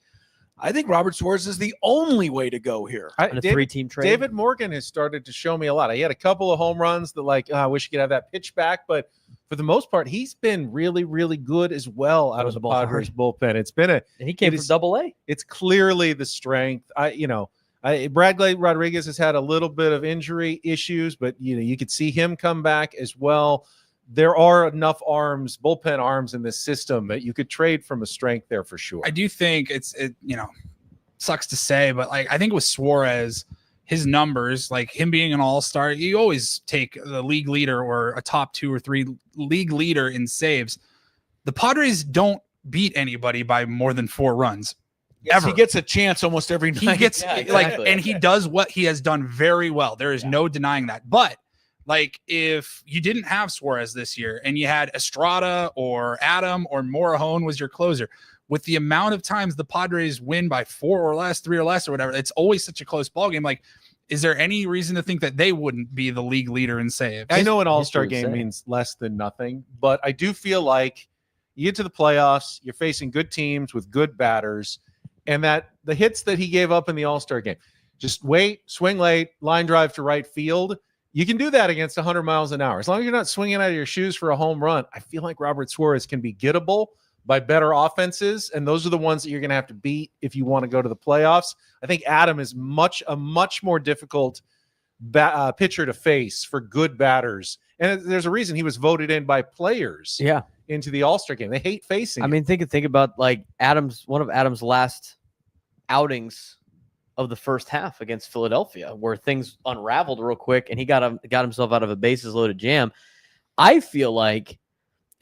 S2: I think Robert Suarez is the only way to go here.
S4: Three-team trade.
S3: David Morgan has started to show me a lot. He had a couple of home runs that I wish he could have that pitch back, but for the most part, he's been really, really good as well out of the Padres bullpen. It's been
S4: and he came from Double-A.
S3: It's clearly the strength. Bradley Rodriguez has had a little bit of injury issues, but you could see him come back as well. there are enough arms, bullpen arms in this system that you could trade from a strength there for sure.
S5: I do think it sucks to say, but like I think with Suarez, his numbers, like him being an all-star, you always take the league leader or a top 2 or 3 league leader in saves. The Padres don't beat anybody by more than 4 runs.
S2: Yes,
S5: ever.
S2: he gets a chance almost every night.
S5: He gets
S4: exactly.
S5: and he does what he has done very well. There is no denying that. But like if you didn't have Suarez this year and you had Estrada or Adam or Morahone was your closer, with the amount of times the Padres win by 4 or less, 3 or less or whatever, it's always such a close ball game. Like, is there any reason to think that they wouldn't be the league leader in saves?
S3: I know an all-star
S4: History would
S3: game
S4: say.
S3: means less than nothing, but I do feel like you get to the playoffs, you're facing good teams with good batters, and that the hits that he gave up in the all-star game, just wait, swing late, line drive to right field. You can do that against 100 miles an hour. As long as you're not swinging out of your shoes for a home run, I feel like Robert Suarez can be gettable by better offenses, and those are the ones that you're going to have to beat if you want to go to the playoffs. I think Adam is a much more difficult pitcher to face for good batters, and there's a reason he was voted in by players into the All-Star game. They hate facing him.
S4: I mean, think about like one of Adam's last outings of the first half against Philadelphia, where things unraveled real quick, and he got himself out of a bases loaded jam. I feel like,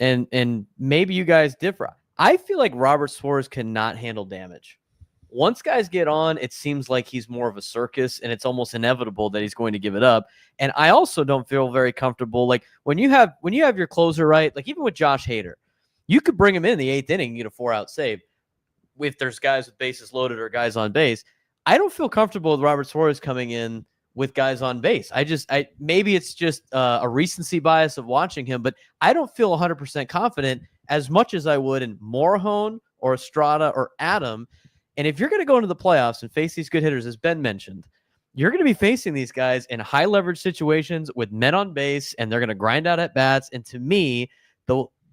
S4: and maybe you guys differ, I feel like Robert Suarez cannot handle damage. Once guys get on, it seems like he's more of a circus, and it's almost inevitable that he's going to give it up. And I also don't feel very comfortable. Like when you have your closer, right? Like even with Josh Hader, you could bring him in the 8th inning, get a 4-out save. If there's guys with bases loaded or guys on base, I don't feel comfortable with Robert Suarez coming in with guys on base. Maybe it's just a recency bias of watching him, but I don't feel 100% confident as much as I would in Morahone or Estrada or Adam. And if you're going to go into the playoffs and face these good hitters, as Ben mentioned, you're going to be facing these guys in high leverage situations with men on base, and they're going to grind out at bats. And to me,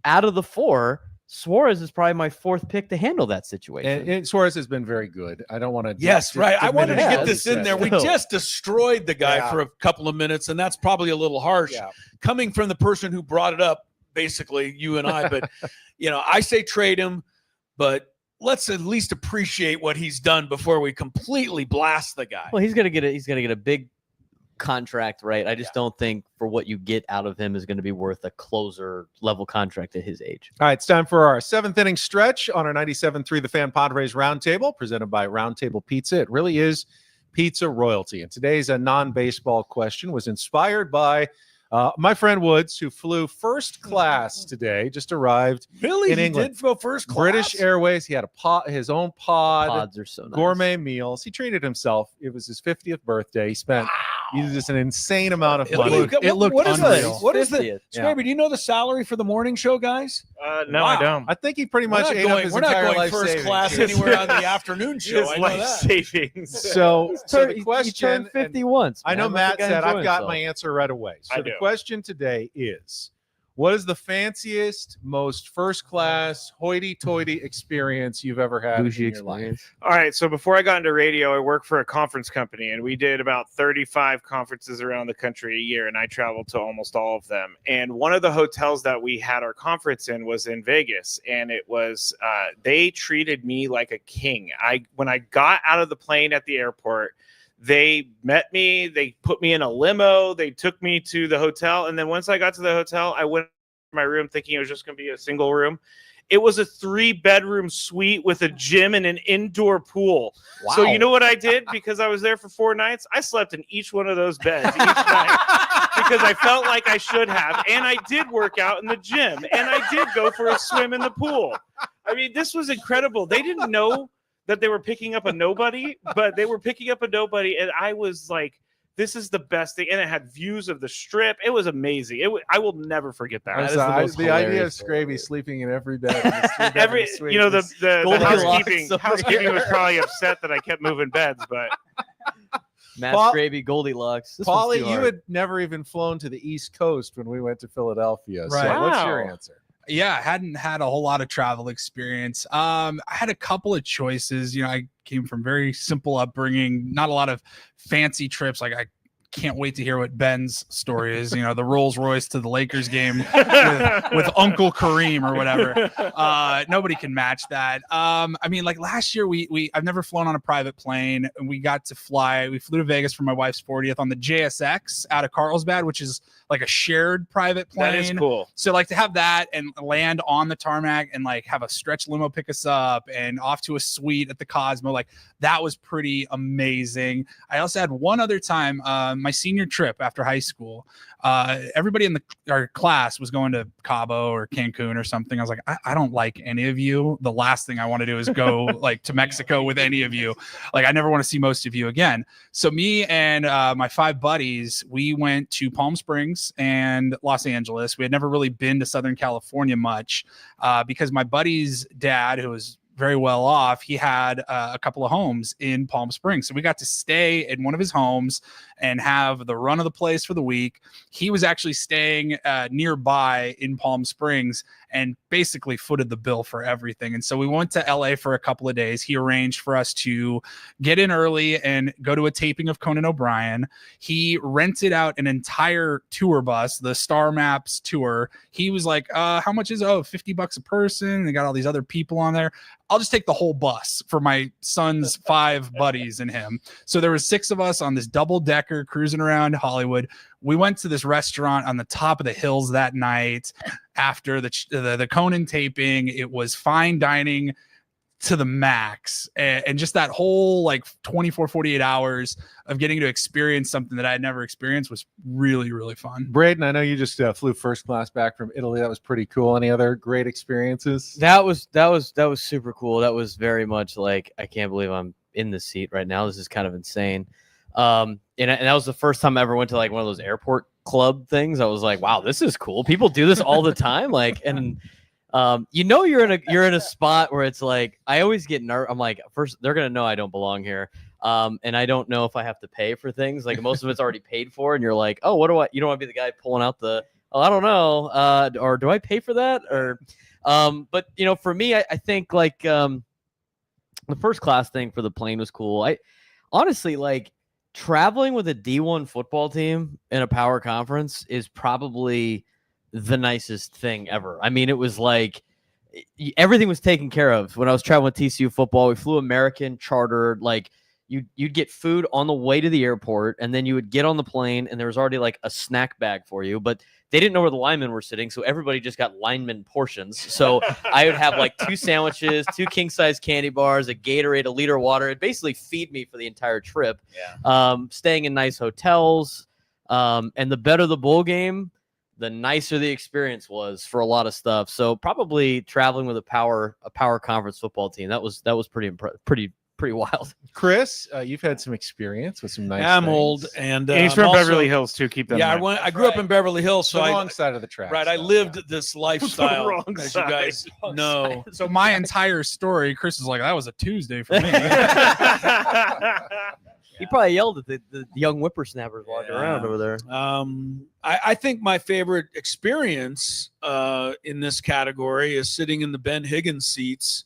S4: out of the 4, Suarez is probably my 4th pick to handle that situation.
S3: And Suarez has been very good. I don't want to.
S2: Yes, right. I wanted to
S4: diminish
S2: get this in there. We
S4: Still.
S2: just destroyed the guy for a couple of minutes, and that's probably a little harsh coming from the person who brought it up, basically you and I. But, I say trade him, but let's at least appreciate what he's done before we completely blast the guy.
S4: Well, he's gonna get a big contract, right? I just don't think for what you get out of him is going to be worth a closer level contract at his age.
S3: All right, it's time for our 7th inning stretch on our 97.3 The Fan Padres Roundtable, presented by Roundtable Pizza. It really is pizza royalty. And today's non-baseball question was inspired by my friend Woods, who flew first class today, just arrived
S2: Really?
S3: in
S2: He
S3: England.
S2: did go first class?
S3: British Airways. He had his own pod.
S4: Pods are so nice.
S3: Gourmet meals. He treated himself. It was his 50th birthday. He spent just an insane amount of money.
S2: What is
S5: unreal.
S2: what is the
S4: 50th.
S2: Scrappy, do you know the salary for the morning show, guys?
S6: No,
S2: Wow.
S6: I don't.
S3: I think he pretty much ate up his
S2: We're not
S3: entire
S2: going
S3: life
S2: first
S3: savings.
S2: class anywhere on the afternoon show.
S6: His
S2: I know
S6: life
S2: that.
S6: savings.
S3: So the
S4: He
S3: question,
S4: turned 50 once.
S3: I know
S4: man. Let
S3: Matt
S4: the guy
S3: said
S4: enjoy
S3: I've got
S4: himself.
S3: my answer right away. So
S6: I
S3: the
S6: do.
S3: question today is, what is the fanciest, most first-class, hoity-toity experience you've ever had
S4: Bougie
S3: in your life?
S4: experience.
S6: All right. So before I got into radio, I worked for a conference company, and we did about 35 conferences around the country a year, and I traveled to almost all of them. And one of the hotels that we had our conference in was in Vegas, and it was they treated me like a king. When I got out of the plane at the airport, they met me, they put me in a limo, they took me to the hotel, and then once I got to the hotel, I went to my room thinking it was just going to be a single room. It was a 3-bedroom suite with a gym and an indoor pool. So you know what I did? Because I was there for 4 nights, I slept in each one of those beds each night because I felt like I should have. And I did work out in the gym, and I did go for a swim in the pool. I mean, this was incredible. They didn't know that they were picking up a nobody, but they were picking up a nobody. And I was like, this is the best thing. And it had views of the strip. It was amazing. I will never forget that.
S4: That is the most
S3: The idea of
S4: hilarious
S3: Scraby sleeping in every bed. In this 3-bedroom suite
S6: the
S4: Goldilocks
S6: housekeeping was probably upset that I kept moving beds, but
S4: Matt
S3: Paul-
S4: Scraby, Goldilocks. This one's
S3: Paulie,
S4: too
S3: you
S4: hard.
S3: had never even flown to the East Coast when we went to Philadelphia.
S5: Right.
S3: So what's your
S6: Wow.
S3: answer?
S5: Yeah, I hadn't had a whole lot of travel experience. I had a couple of choices. I came from very simple upbringing, not a lot of fancy trips. Like I can't wait to hear what Ben's story is. The Rolls Royce to the Lakers game with Uncle Kareem or whatever. Nobody can match that. Like last year, I've never flown on a private plane, and we got to fly. We flew to Vegas for my wife's 40th on the JSX out of Carlsbad, which is like a shared private plane.
S6: That is cool.
S5: So like to have that and land on the tarmac and like have a stretch limo pick us up and off to a suite at the Cosmo, like that was pretty amazing. I also had one other time, my senior trip after high school. Everybody in our class was going to Cabo or Cancun or something. I was like, I don't like any of you. The last thing I want to do is go like to Mexico with any of you. Like I never want to see most of you again. So me and my 5 buddies, we went to Palm Springs and Los Angeles. We had never really been to Southern California much because my buddy's dad, who was very well off, he had a couple of homes in Palm Springs. So we got to stay in one of his homes and have the run of the place for the week. He was actually staying nearby in Palm Springs and basically footed the bill for everything. And so we went to LA for a couple of days. He arranged for us to get in early and go to a taping of Conan O'Brien. He rented out an entire tour bus, the Star Maps tour. He was like, how much is $50 a person? They got all these other people on there. I'll just take the whole bus for my son's 5 buddies and him. So there were 6 of us on this double decker cruising around Hollywood. We went to this restaurant on the top of the hills that night after the Conan taping. It was fine dining to the max, and just that whole like 24, 48 hours of getting to experience something that I had never experienced was really, really fun.
S3: Braden, I know you just flew first class back from Italy. That was pretty cool. Any other great experiences?
S4: That was super cool. That was very much like, I can't believe I'm in this seat right now. This is kind of insane. And that was the first time I ever went to like one of those airport club things. I was like, wow, this is cool. People do this all the time. Like, and you're in a spot where it's like, I always get nervous. I'm like, first they're going to know I don't belong here. And I don't know if I have to pay for things. Like most of it's already paid for. And you're like, oh, you don't want to be the guy pulling out I don't know. Or do I pay for that? Or, but for me, I think like, the first class thing for the plane was cool. I honestly like traveling with a D1 football team in a power conference is probably the nicest thing ever. I mean, it was like everything was taken care of. When I was traveling with TCU football, we flew American chartered. Like you'd get food on the way to the airport, and then you would get on the plane, and there was already like a snack bag for you. But they didn't know where the linemen were sitting, so everybody just got lineman portions. So I would have like 2 sandwiches, 2 king-size candy bars, a Gatorade, a liter of water. It'd basically feed me for the entire trip. Yeah. Staying in nice hotels, and the better the bowl game, the nicer the experience was for a lot of stuff. So probably traveling with a power conference football team. That was pretty wild.
S3: Chris, you've had some experience with some nice
S2: I'm
S3: things.
S2: old, and
S6: he's from Beverly Hills too. Keep that.
S2: Yeah, I grew up in Beverly Hills, so
S3: the wrong side of the track.
S2: Right, I lived this lifestyle, as you guys know.
S5: So my entire story, Chris is like, that was a Tuesday for me.
S4: He probably yelled at the young whippersnappers walking around over there.
S2: I think my favorite experience in this category is sitting in the Ben Higgins seats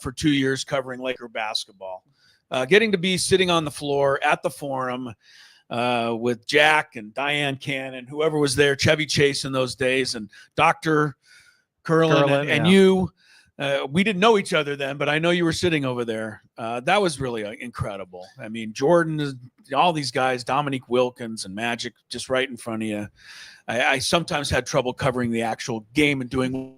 S2: for 2 years covering Laker basketball. Getting to be sitting on the floor at the Forum with Jack and Diane Cannon, whoever was there, Chevy Chase in those days, and Dr. Curlin and you. We didn't know each other then, but I know you were sitting over there. That was really incredible. I mean, Jordan, all these guys, Dominique Wilkins and Magic just right in front of you. I sometimes had trouble covering the actual game and doing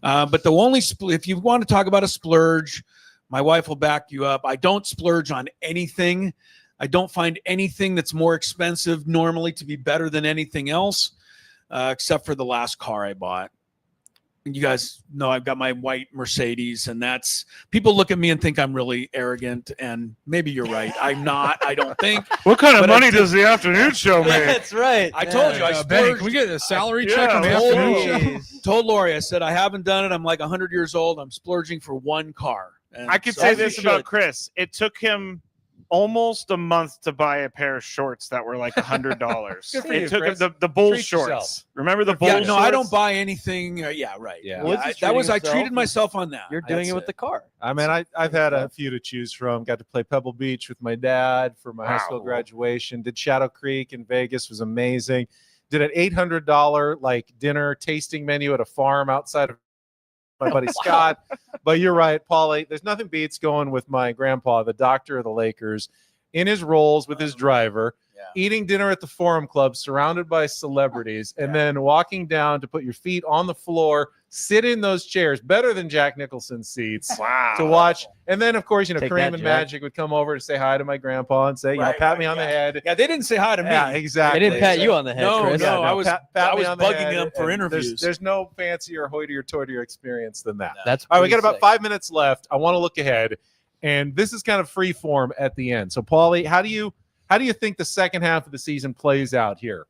S2: but the only if you want to talk about a splurge, my wife will back you up. I don't splurge on anything. I don't find anything that's more expensive normally to be better than anything else, except for the last car I bought. You guys know I've got my white Mercedes, and that's people look at me and think I'm really arrogant, and maybe you're right. I'm not. I don't think.
S6: What kind of money does the afternoon show make?
S4: That's right.
S2: I told you.
S5: Benny, can we get a salary check on the afternoon show?
S2: Told Lori, I said I haven't done it. I'm like 100 years old. I'm splurging for one car. And
S6: I could
S2: so
S6: say this about Chris. It took him almost a month to buy a pair of shorts that were like $100.
S3: Good for you,
S6: It took
S3: Chris.
S6: the bull
S3: Treat
S6: shorts.
S3: yourself.
S6: Remember the bull
S2: Yeah,
S6: shorts?
S2: no, I don't buy anything. Yeah, right.
S3: Yeah.
S4: Woods is
S2: that was
S4: treating
S2: I treated
S4: himself.
S2: myself on that.
S4: You're doing
S2: That's
S4: it with the car.
S3: I mean, I've had a few to choose from. Got to play Pebble Beach with my dad for my high school
S6: Wow.
S3: graduation. Did Shadow Creek in Vegas, was amazing. Did an $800 like dinner tasting menu at a farm outside of my buddy Scott. But you're right, Paulie. There's nothing beats going with my grandpa, the doctor of the Lakers, in his roles with his driver, eating dinner at the Forum Club, surrounded by celebrities, and then walking down to put your feet on the floor, sit in those chairs, better than Jack Nicholson's seats,
S6: Wow.
S3: to watch. And then, of course,
S4: Take
S3: Kareem
S4: that,
S3: and
S4: Jack.
S3: Magic would come over to say hi to my grandpa and say, pat me on the head.
S2: Yeah, they didn't say hi to me.
S3: Yeah,
S4: They
S3: exactly.
S4: didn't pat you on the head,
S2: No,
S4: Chris.
S2: no, I was
S3: pat
S2: I
S3: me
S2: was
S3: on the
S2: bugging
S3: head,
S2: them for
S3: and
S2: interviews.
S3: There's no fancier hoity-toity experience than that.
S4: That's
S3: All right, we got
S4: pretty
S3: about
S4: sick.
S3: 5 minutes left. I want to look ahead, and this is kind of free form at the end. So, Paulie, how do you think the second half of the season plays out here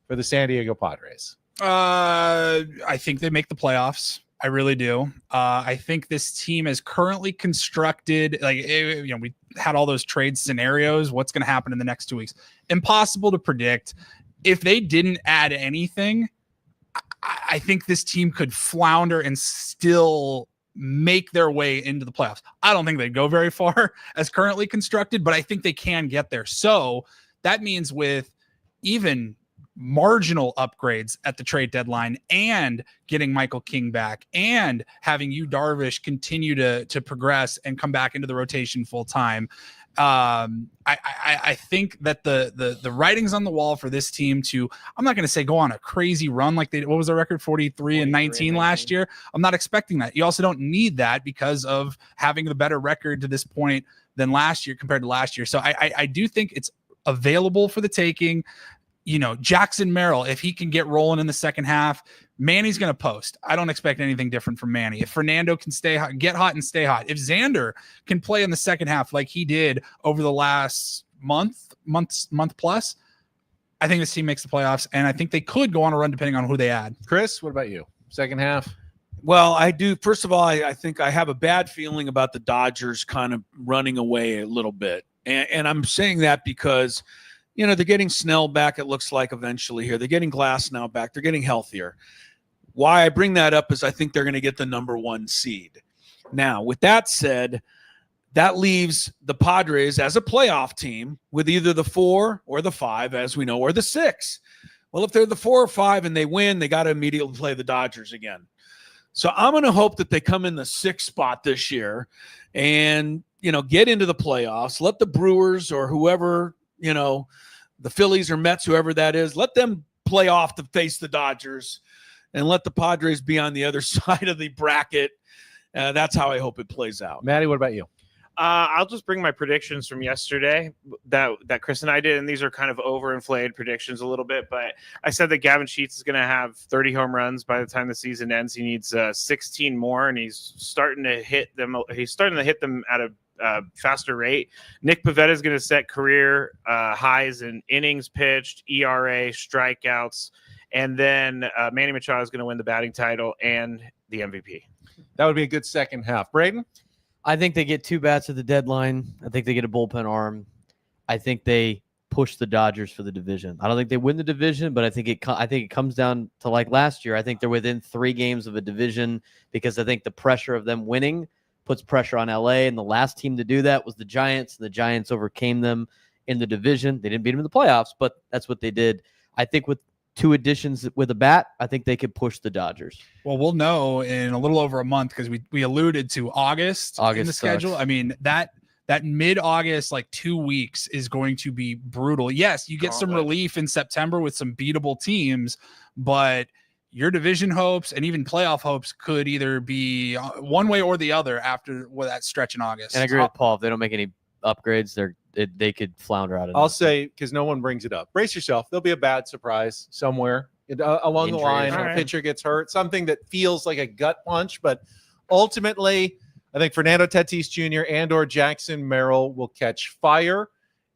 S3: for the San Diego Padres?
S5: I think they make the playoffs. I really do. I think this team is currently constructed. We had all those trade scenarios. What's going to happen in the next 2 weeks? Impossible to predict. If they didn't add anything, I think this team could flounder and still make their way into the playoffs. I don't think they'd go very far as currently constructed, but I think they can get there. So that means with even marginal upgrades at the trade deadline and getting Michael King back and having Yu Darvish continue to progress and come back into the rotation full time. I think that the writing's on the wall for this team to, I'm not going to say go on a crazy run like what was the record, 43 and 19 last year. I'm not expecting that. You also don't need that because of having the better record to this point than last year compared to last year. So I do think it's available for the taking. Jackson Merrill, if he can get rolling in the second half, Manny's going to post. I don't expect anything different from Manny. If Fernando can get hot and stay hot, if Xander can play in the second half like he did over the last month plus, I think this team makes the playoffs, and I think they could go on a run depending on who they add.
S3: Chris, what about you? Second half?
S2: Well, I do. First of all, I think I have a bad feeling about the Dodgers kind of running away a little bit. And I'm saying that because, they're getting Snell back, it looks like, eventually here. They're getting Glass now back. They're getting healthier. Why I bring that up is I think they're going to get the number 1 seed. Now, with that said, that leaves the Padres as a playoff team with either the 4 or the 5, as we know, or the 6. Well, if they're the 4 or 5 and they win, they got to immediately play the Dodgers again. So I'm going to hope that they come in the 6th spot this year and, get into the playoffs. Let the Brewers or whoever, the Phillies or Mets, whoever that is, let them play off to face the Dodgers and let the Padres be on the other side of the bracket. That's how I hope it plays out.
S3: Maddie, what about you?
S6: I'll just bring my predictions from yesterday that Chris and I did, and these are kind of overinflated predictions a little bit, but I said that Gavin Sheets is going to have 30 home runs by the time the season ends. He needs 16 more, and he's starting to hit them. He's starting to hit them at a faster rate. Nick Pivetta is going to set career highs in innings pitched, ERA, strikeouts, and then Manny Machado is going to win the batting title and the MVP.
S3: That would be a good second half. Braden?
S4: I think they get 2 bats at the deadline. I think they get a bullpen arm. I think they push the Dodgers for the division. I don't think they win the division, but I think it comes down to like last year. I think they're within 3 games of a division because I think the pressure of them winning puts pressure on LA, and the last team to do that was the Giants. The Giants overcame them in the division. They didn't beat them in the playoffs, but that's what they did. I think with 2 additions with a bat, I think they could push the Dodgers.
S5: Well, we'll know in a little over a month because we alluded to August in the schedule.
S4: Sucks.
S5: I mean, that mid-August, like 2 weeks, is going to be brutal. Yes, you get some relief in September with some beatable teams, but your division hopes and even playoff hopes could either be one way or the other after that stretch in August.
S4: And I agree with Paul. If they don't make any upgrades, they could flounder out of
S3: I'll
S4: it.
S3: say, because no one brings it up, brace yourself. There'll be a bad surprise somewhere along the
S4: Injury or
S3: line.
S6: something.
S3: A pitcher gets hurt, something that feels like a gut punch. But ultimately, I think Fernando Tatis Jr. and or Jackson Merrill will catch fire,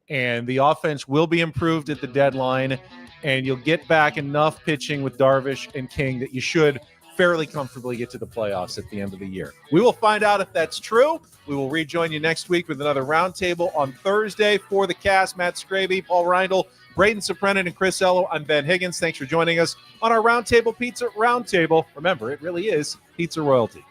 S3: and the offense will be improved at the deadline, and you'll get back enough pitching with Darvish and King that you should fairly comfortably get to the playoffs at the end of the year. We will find out if that's true. We will rejoin you next week with another Roundtable on Thursday. For the cast, Matt Scraby, Paul Reindl, Braden Soprenin, and Chris Ello, I'm Ben Higgins. Thanks for joining us on our Roundtable Pizza Roundtable. Remember, it really is pizza royalty.